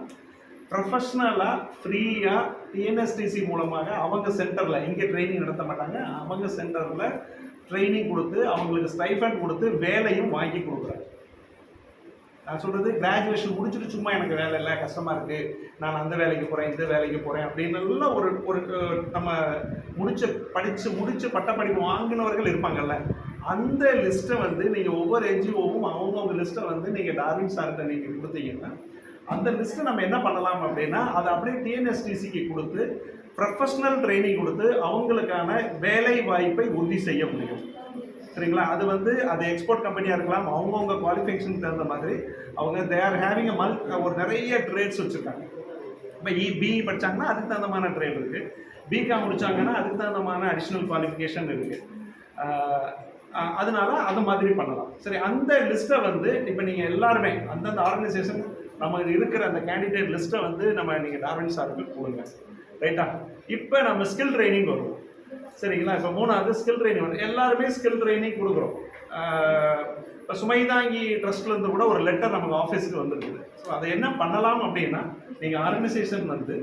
ப்ரொஃபஷ்னலாக ஃப்ரீயாக டிஎன்எஸ்டிசி மூலமாக அவங்க சென்டரில், இங்கே ட்ரைனிங் நடத்த மாட்டாங்க, அவங்க சென்டரில் ட்ரைனிங் கொடுத்து அவங்களுக்கு ஸ்டைஃபண்ட் கொடுத்து வேலையும் வாங்கி கொடுக்குறாங்க. நான் சொல்கிறது கிராஜுவேஷன் முடிச்சுட்டு சும்மா எனக்கு வேலை இல்லை, கஷ்டமாக இருக்குது, நான் அந்த வேலைக்கு போகிறேன், இந்த வேலைக்கு போகிறேன் அப்படின்னு ஒரு நம்ம படித்து பட்டப்படிப்பு வாங்கினவர்கள் இருப்பாங்கல்ல, அந்த லிஸ்ட்டை வந்து நீங்கள் ஒவ்வொரு என்ஜிஓவும் அவங்கவுங்க லிஸ்ட்டை வந்து நீங்கள் டார்வின் சார்கிட்ட நீங்கள் கொடுத்தீங்கன்னா அந்த லிஸ்ட்டை நம்ம என்ன பண்ணலாம் அப்படின்னா அதை அப்படியே டிஎன்எஸ்டிசிக்கு கொடுத்து ப்ரொஃபஷ்னல் ட்ரைனிங் கொடுத்து அவங்களுக்கான வேலை வாய்ப்பை உறுதி செய்ய முடியும். சரிங்களா? அது வந்து அது எக்ஸ்போர்ட் கம்பெனியாக இருக்கலாம், அவங்கவுங்க குவாலிஃபிகேஷனுக்கு தகுந்த மாதிரி அவங்க தே ஆர் ஹேவிங் ஒரு நிறைய ட்ரேட்ஸ் வச்சுருக்காங்க. இப்போ பிஇ படித்தாங்கன்னா அதுக்கு தகுந்தமான ட்ரேட் இருக்குது, பிகாம் முடித்தாங்கன்னா அதுக்கு தகுந்தமான அடிஷ்னல் குவாலிஃபிகேஷன் இருக்குது. அதனால அது மாதிரி பண்ணலாம். சரி, அந்த லிஸ்ட்டை வந்து இப்போ நீங்கள் எல்லாருமே அந்தந்த ஆர்கனைசேஷன் நம்ம இருக்கிற அந்த கேண்டிடேட் லிஸ்ட்டை வந்து நீங்கள் டார்வின் சாருக்கு கொடுங்க. ரைட்டா? இப்போ நம்ம ஸ்கில் ட்ரைனிங் வருவோம். சரிங்களா? இப்போ 3வது ஸ்கில் ட்ரைனிங் வரும். எல்லாருமே ஸ்கில் ட்ரைனிங் கொடுக்குறோம். இப்போ சுமைதாங்கி ட்ரஸ்ட்லேருந்து கூட ஒரு லெட்டர் நமக்கு ஆஃபீஸுக்கு வந்துருக்குது. ஸோ அதை என்ன பண்ணலாம் அப்படின்னா, நீங்கள் ஆர்கனைசேஷன் வந்து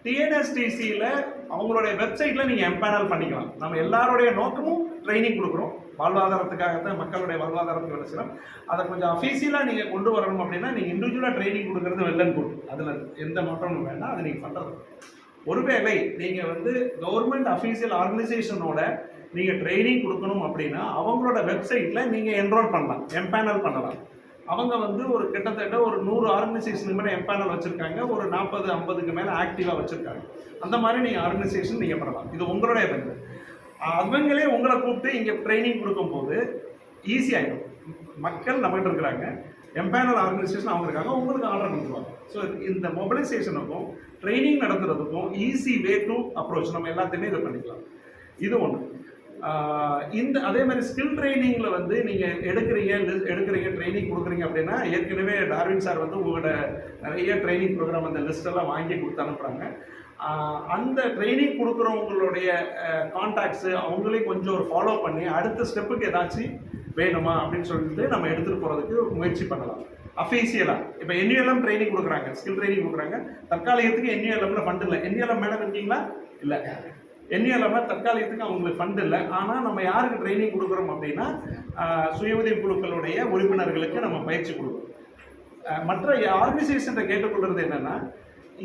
டிஎன்எஸ்டிசியில் அவங்களுடைய வெப்சைட்டில் நீங்கள் எம்பேனல் பண்ணிக்கலாம். நம்ம எல்லாருடைய நோக்கமும் ட்ரைனிங் கொடுக்குறோம், வாழ்வாதாரத்துக்காக தான், மக்களுடைய வாழ்வாதாரத்துக்கு வச்சுக்கிறோம். அதை கொஞ்சம் அஃபீஷியலாக நீங்கள் கொண்டு வரணும் அப்படின்னா நீங்கள் இண்டிவிஜுவலாக ட்ரைனிங் கொடுக்குறது வெல் அண்ட் குட். அதில் எந்த மாற்றமும் வேண்டாம், அதை நீங்கள் பண்ணுறது. ஒருவேளை நீங்கள் வந்து கவர்மெண்ட் அஃபீஷியல் ஆர்கனைசேஷனோட நீங்கள் ட்ரைனிங் கொடுக்கணும் அப்படின்னா அவங்களோட வெப்சைட்டில் நீங்கள் என்ரோல் பண்ணலாம், எம்பேனல் பண்ணலாம். அவங்க வந்து ஒரு கிட்டத்தட்ட ஒரு 100 ஆர்கனைசேஷனுக்கு மேலே எம்பேனல் வச்சுருக்காங்க, ஒரு 40-50க்கு மேலே ஆக்டிவாக வச்சுருக்காங்க. அந்த மாதிரி நீங்கள் ஆர்கனைசேஷன் நீங்கள் பண்ணலாம். இது உங்களுடைய பங்கு. அவங்களே உங்களை கூப்பிட்டு இங்கே ட்ரைனிங் கொடுக்கும்போது ஈஸியாகிடும். மக்கள் நம்மகிட்ட இருக்கிறாங்க, எம்பேனல் ஆர்கனைசேஷன் அவங்க இருக்காங்க, உங்களுக்கு ஆர்டர் கொடுத்துருவாங்க. ஸோ இந்த மொபிலைசேஷனுக்கும் ட்ரைனிங் நடத்துறதுக்கும் ஈஸி வே டு அப்ரோச் நம்ம எல்லாத்தையுமே இதை பண்ணிக்கலாம். இது ஒன்று. இந்த அதே மாதிரி ஸ்கில் ட்ரைனிங்கில் வந்து நீங்கள் எடுக்கிறீங்க ட்ரைனிங் கொடுக்குறீங்க அப்படின்னா, ஏற்கனவே டார்வின் சார் வந்து உங்களோட நிறைய ட்ரைனிங் ப்ரோக்ராம் அந்த லிஸ்ட்டெல்லாம் வாங்கி கொடுத்து அனுப்புகிறாங்க. அந்த ட்ரைனிங் கொடுக்குறவங்களுடைய கான்டாக்ட்ஸு அவங்களையும் கொஞ்சம் ஒரு ஃபாலோ பண்ணி அடுத்த ஸ்டெப்புக்கு ஏதாச்சும் வேணுமா அப்படின்னு சொல்லிட்டு நம்ம எடுத்துகிட்டு போகிறதுக்கு முயற்சி பண்ணலாம். அஃபீஷியலாக இப்போ NULM ட்ரைனிங் கொடுக்குறாங்க, ஸ்கில் ட்ரைனிங் கொடுக்குறாங்க. தற்காலிகத்துக்கு NULMல ஃபண்ட் இல்லை. NULM மேலே இருக்கீங்களா? இல்லை. NULM தற்காலிகத்துக்கு அவங்களுக்கு ஃபண்ட் இல்லை. ஆனால் நம்ம யாருக்கு ட்ரைனிங் கொடுக்குறோம் அப்படின்னா சுய உதவி குழுக்களுடைய உறுப்பினர்களுக்கு நம்ம பயிற்சி கொடுக்குறோம். மற்ற ஆர்கனைசேஷனை கேட்டுக்கொள்வது என்னென்னா,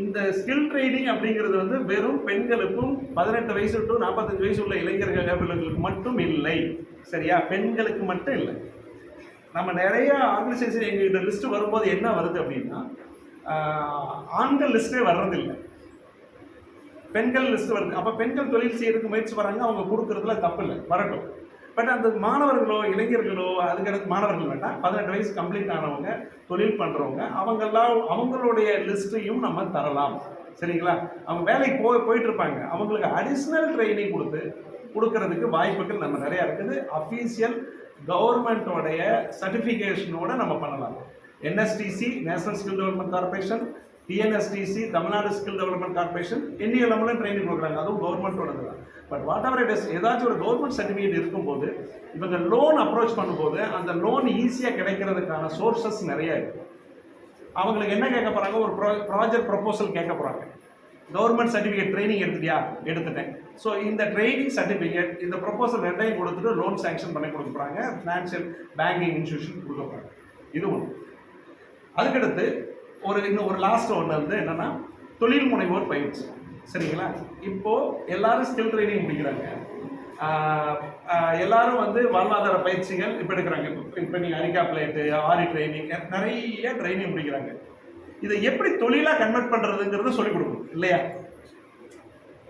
இந்த ஸ்கில் ட்ரைனிங் அப்படிங்கிறது வந்து வெறும் பெண்களுக்கும் 18 வயசு டு 45 வயசு உள்ள இளைஞர்களுக்கு மட்டும் இல்லை. சரியா? பெண்களுக்கு மட்டும் இல்லை. நம்ம நிறைய ஆர்கனைசேஷன் எங்ககிட்ட லிஸ்ட்டு வரும்போது என்ன வருது அப்படின்னா, ஆண்கள் லிஸ்ட்டே வர்றதில்லை, பெண்கள் லிஸ்ட் வருது. அப்போ பெண்கள் தொழில் செய்யறதுக்கு முயற்சி வராங்க, அவங்க கொடுக்குறதுல தப்பு இல்லை, வரட்டும். பட் அந்த மாணவர்களோ இளைஞர்களோ, அதுக்கடுத்து மாணவர்கள் வேண்டாம், 18 வயசு கம்ப்ளீட் ஆனவங்க தொழில் பண்ணுறவங்க அவங்கெல்லாம் அவங்களுடைய லிஸ்ட்டையும் நம்ம தரலாம். சரிங்களா? அவங்க வேலைக்கு போயிட்டு இருப்பாங்க, அவங்களுக்கு அடிஷ்னல் ட்ரைனிங் கொடுக்கறதுக்கு வாய்ப்புகள் நம்ம நிறையா இருக்குது. அஃபீஷியல் கவர்மெண்ட்டோடைய சர்டிஃபிகேஷனோட நம்ம பண்ணலாம். NSTC national skill development corporation, TNSTC Tamil Nadu skill development corporation, NULM training கொடுக்குறாங்க, அதுவும் கவர்மெண்ட்டோடது தான். But what ever it is, ஏதாச்சும் ஒரு கவர்மெண்ட் சர்டிஃபிகேட் இருக்கும்போது இவங்க லோன் அப்ரோச் பண்ணும்போது அந்த லோன் ஈஸியாக கிடைக்கிறதுக்கான சோர்சஸ் நிறைய இருக்குது. அவங்களுக்கு என்ன கேட்க போகிறாங்க, ஒரு ப்ராஜெக்ட் ப்ரொபோசல் கேட்க போகிறாங்க. கவர்மெண்ட் சர்டிஃபிகேட் ட்ரைனிங் எடுத்துட்டியா? எடுத்துட்டேன். ஸோ இந்த ட்ரைனிங் சர்டிஃபிகேட், இந்த ப்ரொபோசல் ரெண்டையும் கொடுத்துட்டு லோன் சேங்ஷன் பண்ணி கொடுக்க போகிறாங்க, ஃபினான்ஷியல் பேங்கிங் இன்ஸ்டியூஷன் கொடுக்க போகிறாங்க. இது ஒன்று. அதுக்கடுத்து இன்னும் ஒரு லாஸ்ட் ஒன்று வந்து என்னென்னா, தொழில் முனைவோர் பயிற்சி. சரிங்களா? இப்போது எல்லாரும் ஸ்கில் ட்ரைனிங் முடிக்கிறாங்க, எல்லாரும் வந்து வாழ்வாதார பயிற்சிகள் இப்போ எடுக்கிறாங்க. இப்போ நீங்கள் அரிக்கா பிளேட்டு, ஆரி ட்ரைனிங், நிறைய ட்ரைனிங் முடிக்கிறாங்க. இதை எப்படி தொழிலாக கன்வெர்ட் பண்ணுறதுங்கிறத சொல்லிக் கொடுக்கணும் இல்லையா?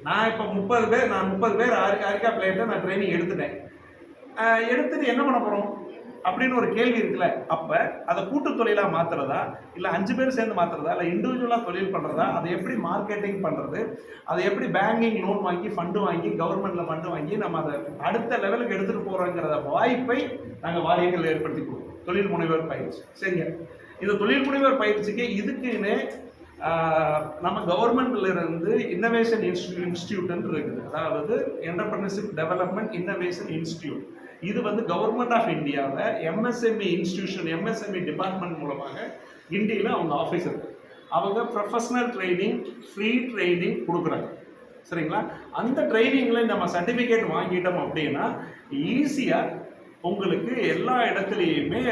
நான் இப்போ 30 பேர் அரிக்கா பிளேட்டை நான் ட்ரைனிங் எடுத்துட்டேன். எடுத்துட்டு என்ன பண்ண போகிறோம் அப்படின்னு ஒரு கேள்வி இருக்குல்ல. அப்போ அதை கூட்டு தொழிலாக மாற்றுறதா, இல்லை 5 பேர் சேர்ந்து மாற்றுறதா, இல்லை இண்டிவிஜுவலாக தொழில் பண்ணுறதா, அதை எப்படி மார்க்கெட்டிங் பண்ணுறது, அதை எப்படி பேங்கிங் லோன் வாங்கி ஃபண்டு வாங்கி கவர்மெண்ட்டில் ஃபண்டு வாங்கி நம்ம அதை அடுத்த லெவலுக்கு எடுத்துகிட்டு போகிறோங்கிற வாய்ப்பை நாங்கள் வாரியங்கள் ஏற்படுத்தி கொடுப்போம். தொழில் முனைவர் பயிற்சி. சரியா? இந்த தொழில் முனைவர் பயிற்சிக்கு இதுக்குன்னு நம்ம கவர்மெண்ட்ல இருந்து இன்னோவேஷன் இன்ஸ்டியூட்னு இருக்குது. அதாவது என்டர்பிரினர்ஷிப் டெவலப்மெண்ட் இன்னோவேஷன் இன்ஸ்டியூட். இது வந்து கவர்மெண்ட் ஆஃப் இந்தியாவில் MSME இன்ஸ்டியூஷன், MSME டிபார்ட்மெண்ட் மூலமாக இந்தியில் அவங்க ஆஃபீஸ் இருக்குது. அவங்க ப்ரொஃபஷனல் ட்ரைனிங், ஃப்ரீ ட்ரைனிங் கொடுக்குறாங்க. சரிங்களா? அந்த ட்ரைனிங்கில் நம்ம சர்டிஃபிகேட் வாங்கிட்டோம் அப்படின்னா ஈஸியாக உங்களுக்கு எல்லா இடத்துலையுமே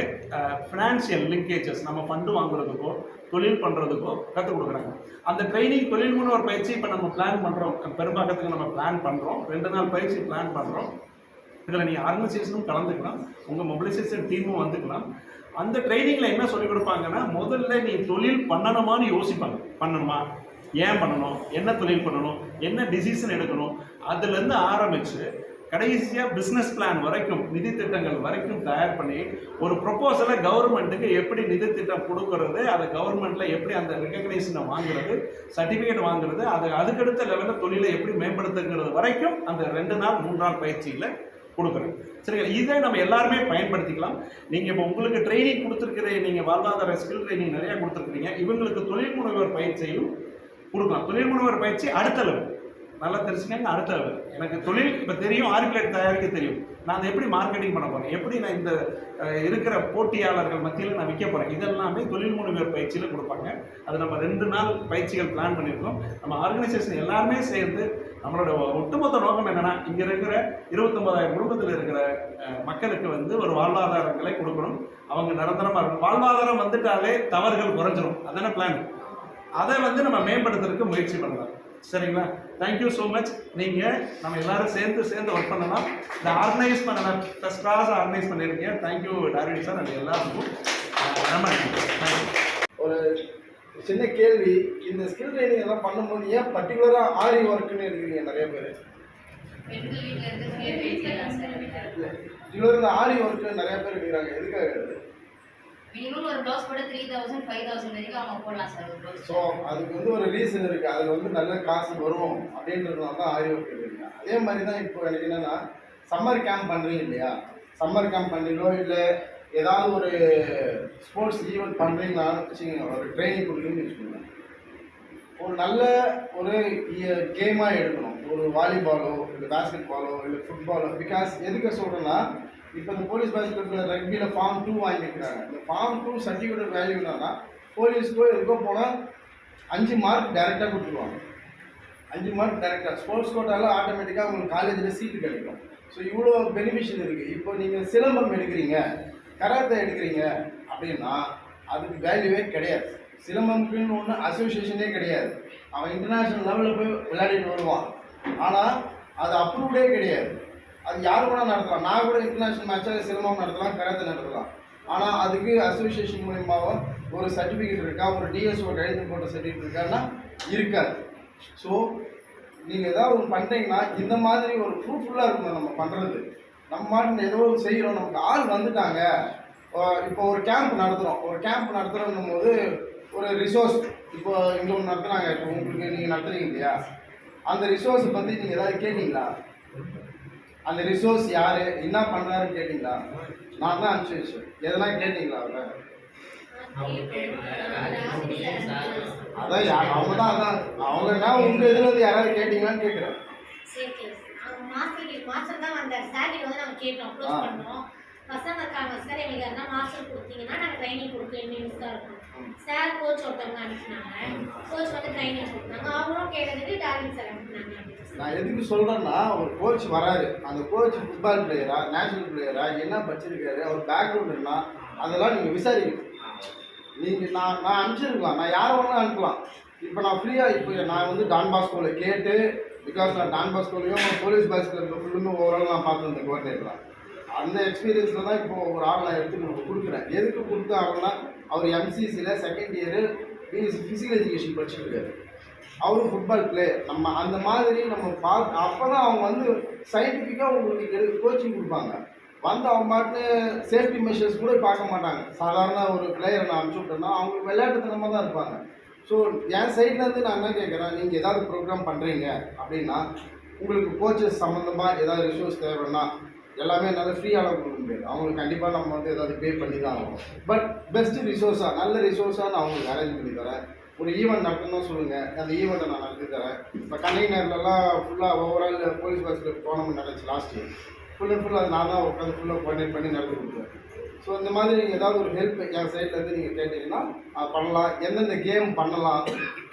ஃபினான்ஷியல் லிங்கேஜஸ், நம்ம ஃபண்டு வாங்குறதுக்கோ தொழில் பண்ணுறதுக்கோ கற்றுக் கொடுக்குறாங்க. அந்த ட்ரைனிங் தொழில் முனைவோர் பயிற்சி இப்போ நம்ம பிளான் பண்ணுறோம், பெரும்பாக்கத்துக்கு நம்ம பிளான் பண்ணுறோம், 2 நாள் பயிற்சி பிளான் பண்ணுறோம். இதில் நீங்கள் ஆர்கனைசேஷனும் கலந்துக்கலாம், உங்கள் மொபிலைசேஷன் டீமும் வந்துக்கலாம். அந்த ட்ரைனிங்கில் என்ன சொல்லிக் கொடுப்பாங்கன்னா, முதல்ல நீ தொழில் பண்ணணுமான்னு யோசிப்பாங்க. பண்ணணுமா, ஏன் பண்ணணும், என்ன தொழில் பண்ணணும், என்ன டிசிஷன் எடுக்கணும், அதுலேருந்து ஆரம்பித்து கடைசியாக பிஸ்னஸ் பிளான் வரைக்கும், நிதி திட்டங்கள் வரைக்கும் தயார் பண்ணி ஒரு ப்ரொப்போசலை கவர்மெண்ட்டுக்கு எப்படி நிதி திட்டம் கொடுக்கறது, அதை கவர்மெண்ட்டில் எப்படி அந்த ரெக்கக்னைசேஷனை வாங்குறது, சர்டிஃபிகேட் வாங்குறது, அதுக்கடுத்த லெவலில் தொழிலை எப்படி மேம்படுத்துங்கிறது வரைக்கும் அந்த 2 நாள் 3 நாள் பயிற்சியில் கொடுக்குறேன். சரிங்களா? இதை நம்ம எல்லாருமே பயன்படுத்திக்கலாம். நீங்கள் இப்போ உங்களுக்கு ட்ரைனிங் கொடுத்துருக்குற, நீங்கள் வாழ்வாதார ஸ்கில் ட்ரைனிங் நிறையா கொடுத்துருக்குறீங்க. இவங்களுக்கு தொழில் முனைவர் பயிற்சியும் கொடுக்கலாம். தொழில் முனைவர் பயிற்சி அடுத்த லெவல். நல்லா தெரிஞ்சுக்கங்க, அடுத்த லெவல். எனக்கு தொழில் இப்போ தெரியும், ஆர்கிடெக்ட் தயாரிக்க தெரியும். நான் அதை எப்படி மார்க்கெட்டிங் பண்ண போகிறேன், எப்படி நான் இந்த இருக்கிற போட்டியாளர்கள் மத்தியில் நான் விற்க போகிறேன், இதெல்லாமே தொழில் முனைவர் பயிற்சியில் கொடுப்பாங்க. அது நம்ம 2 நாள் பயிற்சிகள் பிளான் பண்ணியிருக்கோம். நம்ம ஆர்கனைசேஷன் எல்லாருமே சேர்ந்து நம்மளோட ஒட்டுமொத்த நோக்கம் என்னென்னா, இங்கே இருக்கிற 29,000 குடும்பத்தில் இருக்கிற மக்களுக்கு வந்து ஒரு வாழ்வாதாரங்களை கொடுக்கணும். அவங்க நிரந்தரமாக இருக்கணும். வாழ்வாதாரம் வந்துட்டாலே தவறுகள் குறைஞ்சிரும். அதான பிளான். அதை வந்து நம்ம மேம்படுத்துறதுக்கு முயற்சி பண்ணலாம். சரிங்களா? Thank you so much. நீங்கள் நம்ம எல்லாரும் சேர்ந்து ஒர்க் பண்ணலாம். இந்த ஆர்கனைஸ் பண்ணலாம், ஃபஸ்ட் கிளாஸ் ஆர்கனைஸ் பண்ணியிருக்கீங்க. Thank you Darwin sir. அது எல்லாருக்கும் ரொம்ப நன்றி. ஒரு சின்ன கேள்வி, இந்த ஸ்கில் ட்ரைனிங் எல்லாம் பண்ணும்போது ஏன் பர்டிகுலராக ஆரி ஒர்க்குன்னு எடுக்கிறீங்க நிறைய பேர்? இந்த ஆரி ஒர்க்கு நிறைய பேர் எடுக்கிறாங்க, எதுக்காக? மினிமம் ஒரு ப்ளவுஸ் போட 3000 5000 வரைக்கும் அவங்க போடலாம் சார். ஸோ அதுக்கு வந்து ஒரு ரீசன் இருக்குது. அதில் வந்து நல்ல காசு வரும் அப்படின்றதுனால தான் ஆரி ஒர்க் எடுக்கிறீங்க. அதே மாதிரி தான் இப்போ எனக்கு என்னென்னா, சம்மர் கேம்ப் பண்ணுறீங்க இல்லையா? சம்மர் கேம்ப் பண்ணுறீங்களோ இல்லை ஏதாவது ஒரு ஸ்போர்ட்ஸ் ஈவெண்ட் பண்ணுறீங்களான்னு வச்சுக்கோங்க, ஒரு ட்ரைனிங் கொடுக்குறீங்கன்னு வச்சுக்கோங்க. ஒரு நல்ல ஒரு கேமாக எடுக்கணும். ஒரு வாலிபாலோ இல்லை பேஸ்கெட் பாலோ இல்லை ஃபுட்பாலோ. பிகாஸ் எதுக்கு சொல்கிறேன்னா, இப்போ இந்த போலீஸ் பேஸ்கெட்டில் ரக்பியில் ஃபார்ம் 2 வாங்கியிருக்கிறாங்க. இந்த ஃபார்ம் 2 சர்டிஃபிகேட் வேல்யூ என்னன்னா, போலீஸ்க்கோ எதுக்கோ போனால் 5 மார்க் டைரெக்டாக கொடுத்துருவாங்க. 5 மார்க் டைரெக்டாக. ஸ்போர்ட்ஸ் கோட்டாவில் ஆட்டோமேட்டிக்காக உங்களுக்கு காலேஜில் சீட்டு கிடைக்கும். ஸோ இவ்வளோ பெனிஃபிஷியல் இருக்குது. இப்போ நீங்கள் சிலம்பம் எடுக்கிறீங்க, கராத்தே எடுக்கிறீங்க அப்படின்னா அதுக்கு வேல்யூவே கிடையாது. சிலம்பம்க்குன்னு ஒன்று அசோசியேஷனே கிடையாது. அவன் இன்டர்நேஷ்னல் லெவலில் போய் விளையாடிட்டு வருவான். ஆனால் அது அப்ரூவ்டே கிடையாது. அது யார் கூட நடத்தலாம். நான் கூட இன்டர்நேஷ்னல் மேட்சாக சிலம்பம் நடத்தலாம், கராத்தே நடத்தலாம். ஆனால் அதுக்கு அசோசியேஷன் மூலியமாக ஒரு சர்டிஃபிகேட் இருக்கா, ஒரு டிஎஸ்ஓ கைது போட்ட சர்டிஃபிகேட் இருக்கான்னா இருக்காது. ஸோ நீங்கள் ஏதாவது ஒன்று பண்ணுறீங்கன்னா இந்த மாதிரி ஒரு ப்ரூஃபுல்லாக இருக்கணும். நம்ம பண்ணுறது நம்ம மாட்டு ஏதோ ஒரு செய்கிறோம், நமக்கு ஆள் வந்துட்டாங்க. இப்போ ஒரு கேம்ப் நடத்துகிறோம். ஒரு கேம்ப் நடத்துகிறோன்னும் போது ஒரு ரிசோர்ஸ் இப்போ இங்கே ஒன்று நடத்துகிறாங்க. இப்போ உங்களுக்கு நீங்கள் நடத்துறீங்க இல்லையா, அந்த ரிசோர்ஸை பற்றி நீங்கள் ஏதாவது கேட்டிங்களா? அந்த ரிசோர்ஸ் யார், என்ன பண்ணுறாருன்னு கேட்டிங்களா? நான் தான் அனுப்பிச்சி வச்சேன். எதனா கேட்டிங்களா அவரை? அதான் அவங்க தான் அதான் அவங்கன்னா உங்கள் இதில் வந்து யாராவது கேட்டிங்களான்னு கேட்குறேன். மாஸ்டர் தான் வந்தார். சார்கிட்ட வந்து நாங்கள் கேட்டோம், அப்ரோச் பண்ணோம். பசங்க இருக்காங்க சார், எங்களுக்கு எதனா மாஸ்டர் கொடுத்தீங்கன்னா நாங்கள் ட்ரைனிங் கொடுக்க யூஸாக இருக்கும். சார் கோச் ஒருத்தவங்க அனுப்பினாங்க. கோச் வந்து ட்ரைனிங் கொடுத்தாங்க. அவங்களும் கேட்டதுக்கு டார்லிங் சார் அனுப்பினாங்க. நான் எதுக்கு சொல்கிறேன்னா, ஒரு கோச் வராரு. அந்த கோச் ஃபுட்பால் பிளேயரா, நேஷனல் பிளேயரா, என்ன படிச்சிருக்காரு, அவர் பேக்ரவுண்ட் என்ன, அதெல்லாம் நீங்கள் விசாரிக்கணும். நீங்கள் நான் அனுப்பிச்சிருக்கலாம். நான் யாரை வேணாலும் அனுப்பலாம். இப்போ நான் ஃப்ரீயாக இப்போ நான் வந்து டான் பாஸ்கோவில் கேட்டு, பிகாஸ் நான் டான் பாஸ்கோலையும் போலீஸ் பாஸ்கோவில் ஃபுல்லுமே ஓவரால் நான் பார்த்துருந்தேன் கோஆர்டினேட்டராக. அந்த எக்ஸ்பீரியன்ஸில் தான் இப்போது ஒரு ஆள் நான் எடுத்து கொடுக்குறேன். எதுக்கு கொடுத்தாங்கன்னா, அவர் எம்சிசியில் செகண்ட் இயரு ஃபிசிக்கல் எஜுகேஷன் படிச்சுருக்காரு. அவரும் ஃபுட்பால் பிளேயர். நம்ம அந்த மாதிரி நம்ம அப்போ தான் அவங்க வந்து சயின்டிஃபிக்காக உங்களுக்கு கோச்சிங் கொடுப்பாங்க. வந்து அவங்க பாட்டு சேஃப்டி மெஷர்ஸ் கூட பார்க்க மாட்டாங்க. சாதாரண ஒரு பிளேயரை நான் அனுப்பிச்சி விட்டேன்னா அவங்களுக்கு விளையாட்டுத்தனமாக தான் இருப்பாங்க. ஸோ என் சைட்லேருந்து நான் என்ன கேட்குறேன், நீங்கள் ஏதாவது ப்ரோக்ராம் பண்ணுறீங்க அப்படின்னா உங்களுக்கு கோச்சஸ் சம்மந்தமாக ஏதாவது ரிசோர்ஸ் தேவைன்னா எல்லாமே என்னால் ஃப்ரீயாக கொடுக்க முடியாது. அவங்களுக்கு கண்டிப்பாக நம்ம வந்து ஏதாவது பே பண்ணி தான் ஆகும். பட் பெஸ்ட்டு ரிசோர்ஸாக நல்ல ரிசோர்ஸாக நான் அவங்களுக்கு அரேஞ்ச் பண்ணி தரேன். ஒரு ஈவெண்ட் நடத்தணும்னு சொல்லுங்கள், அந்த ஈவெண்ட்டை நான் நடத்தி தரேன். இப்போ கண்டெய்னர்லாம் ஃபுல்லாக ஓவரால் போலீஸ் பஸ்ஸில் டோர்னமெண்ட் நடந்துச்சு last year. Full and full அது நான் தான் உட்காந்து ஃபுல்லாக கோஆர்டினேட் பண்ணி நடத்தி கொடுத்தேன். ஸோ இந்த மாதிரி நீங்கள் ஏதாவது ஒரு ஹெல்ப் என் சைட்லேருந்து நீங்கள் கேட்டிங்கன்னா பண்ணலாம். எந்தெந்த கேம் பண்ணலாம்,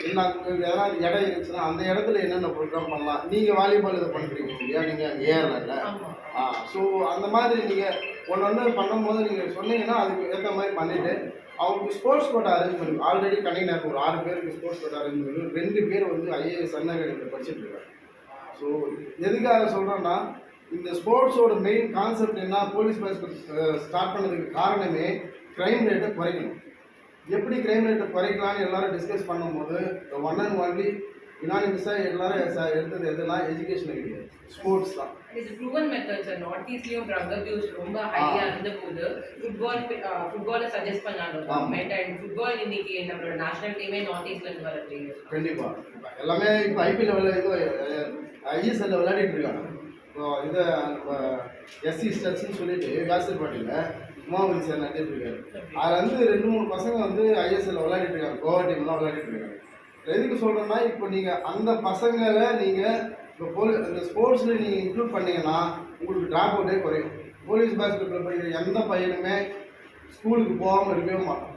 என்ன எதனா இடம் இருந்துச்சுன்னா அந்த இடத்துல என்னென்ன ப்ரோக்ராம் பண்ணலாம். நீங்கள் வாலிபால் இதை பண்ணுறீங்க இல்லையா, நீங்கள் அங்கே ஏறல. ஸோ அந்த மாதிரி நீங்கள் ஒன்று பண்ணும்போது நீங்கள் சொன்னீங்கன்னா அதுக்கு ஏற்ற மாதிரி பண்ணிவிட்டு அவங்களுக்கு ஸ்போர்ட்ஸ் கோட்டா அரேஞ்ச் பண்ணி ஆல்ரெடி கண்டிப்பாக ஒரு 6 பேருக்கு ஸ்போர்ட்ஸ் கோட்டா அரேஞ்ச் பண்ணி 2 பேர் வந்து ஐஏஎஸ் அண்ணாகிட்ட படிச்சுட்டு இருக்காங்க. ஸோ எதுக்காக சொல்கிறேன்னா, இந்த ஸ்போர்ட்ஸோட மெயின் கான்செப்ட் என்ன, போலீஸ் ஸ்டார்ட் பண்ணதுக்கு காரணமே க்ரைம் ரேட்டை குறைக்கணும். எப்படி க்ரைம் ரேட்டை குறைக்கலாம்னு எல்லாரும் டிஸ்கஸ் பண்ணும்போது ஒன் அண்ட் ஒன்லி யுனானிமஸாக எல்லாரும் எடுத்தது எதுனா எஜுகேஷன் கிடையாது, ஸ்போர்ட்ஸ் தான். இது ப்ரூவன் மெத்தட்ஸ். நார்த் ஈஸ்ட்லயும் ட்ரக் அபியூஸ் ரொம்ப ஹையா இருந்தபோது ஃபுட்பாலை சஜஸ்ட் பண்ணாங்க கவர்மெண்ட். அண்ட் ஃபுட்பால் இன்னைக்கு நம்மளோட நேஷனல் டீமே நார்த் ஈஸ்ட்ல இருந்து வரது. கண்டிப்பா எல்லாமே இப்போ ஐபிஎல் இது ஐஎஸ்எல்ல விளையாடிட்டு இருக்காங்க. இதை எஸ்சி ஸ்டட்ஸ்ன்னு சொல்லிட்டு வியாசர்பாட்டியில் உமாபதி சார் நடத்திட்டு இருக்காரு. அதில் வந்து 2-3 பசங்க வந்து ஐஎஸ்எல் விளையாடிட்டு இருக்காங்க, கோவா டீம்லாம் விளையாடிட்டு இருக்காங்க. எதுக்கு சொல்கிறேன்னா, இப்போ நீங்கள் அந்த பசங்களை நீங்கள் இப்போ இந்த ஸ்போர்ட்ஸில் நீங்கள் இன்க்ளூட் பண்ணீங்கன்னா உங்களுக்கு ட்ராப் அவுட்டே குறையும். போலீஸ் பாஸ்கெட்டில் படிக்கிற எந்த பையனுமே ஸ்கூலுக்கு போகாமல் இருக்கவே மாட்டான்.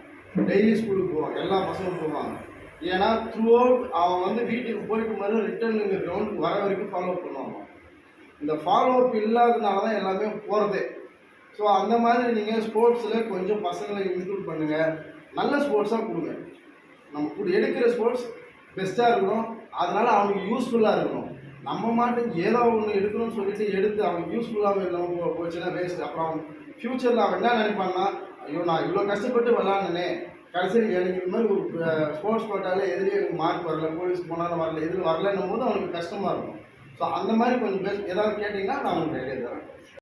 டெய்லி ஸ்கூலுக்கு போவாங்க, எல்லா பசங்களும் போவாங்க. ஏன்னா த்ரூ அவுட் அவன் வந்து வீட்டுக்கு போயிட்டு மாதிரி ரிட்டர்ன் இங்கே கிரவுண்டுக்கு வர வரைக்கும் ஃபாலோ அப் பண்ணுவாங்க. இந்த ஃபாலோ அப் இல்லாததுனால தான் எல்லாமே போகிறதே. ஸோ அந்த மாதிரி நீங்கள் ஸ்போர்ட்ஸில் கொஞ்சம் பசங்களை இன்க்ளூட் பண்ணுங்கள், நல்ல ஸ்போர்ட்ஸாக கொடுங்க. நம்ம எடுக்கிற ஸ்போர்ட்ஸ் பெஸ்ட்டாக இருக்கணும், அதனால் அவனுக்கு யூஸ்ஃபுல்லாக இருக்கணும். நம்ம மாட்டுக்கு ஏதோ ஒன்று எடுக்கணும்னு சொல்லிட்டு எடுத்து அவனுக்கு யூஸ்ஃபுல்லாக இல்லாமல் போச்சுன்னா வேஸ்ட். அப்புறம் அவன் ஃப்யூச்சரில் அவன் என்ன நினைப்பான்னா, ஐயோ நான் இவ்வளோ கஷ்டப்பட்டு விளாட்னே, கடைசியில் எனக்கு இது மாதிரி ஒரு ஸ்போர்ட்ஸ் கோட்டாவில் எதுலேயும் எனக்கு மார்க் வரல, போலீஸ் போனாலும் வரல, எதில் வரலன்னும் போது அவனுக்கு கஷ்டமாக இருக்கும். ஸோ அந்த மாதிரி கொஞ்சம் பெஸ்ட் ஏதாவது கேட்டிங்கன்னா நான் உங்களுக்கு ஐடியா தரேன்.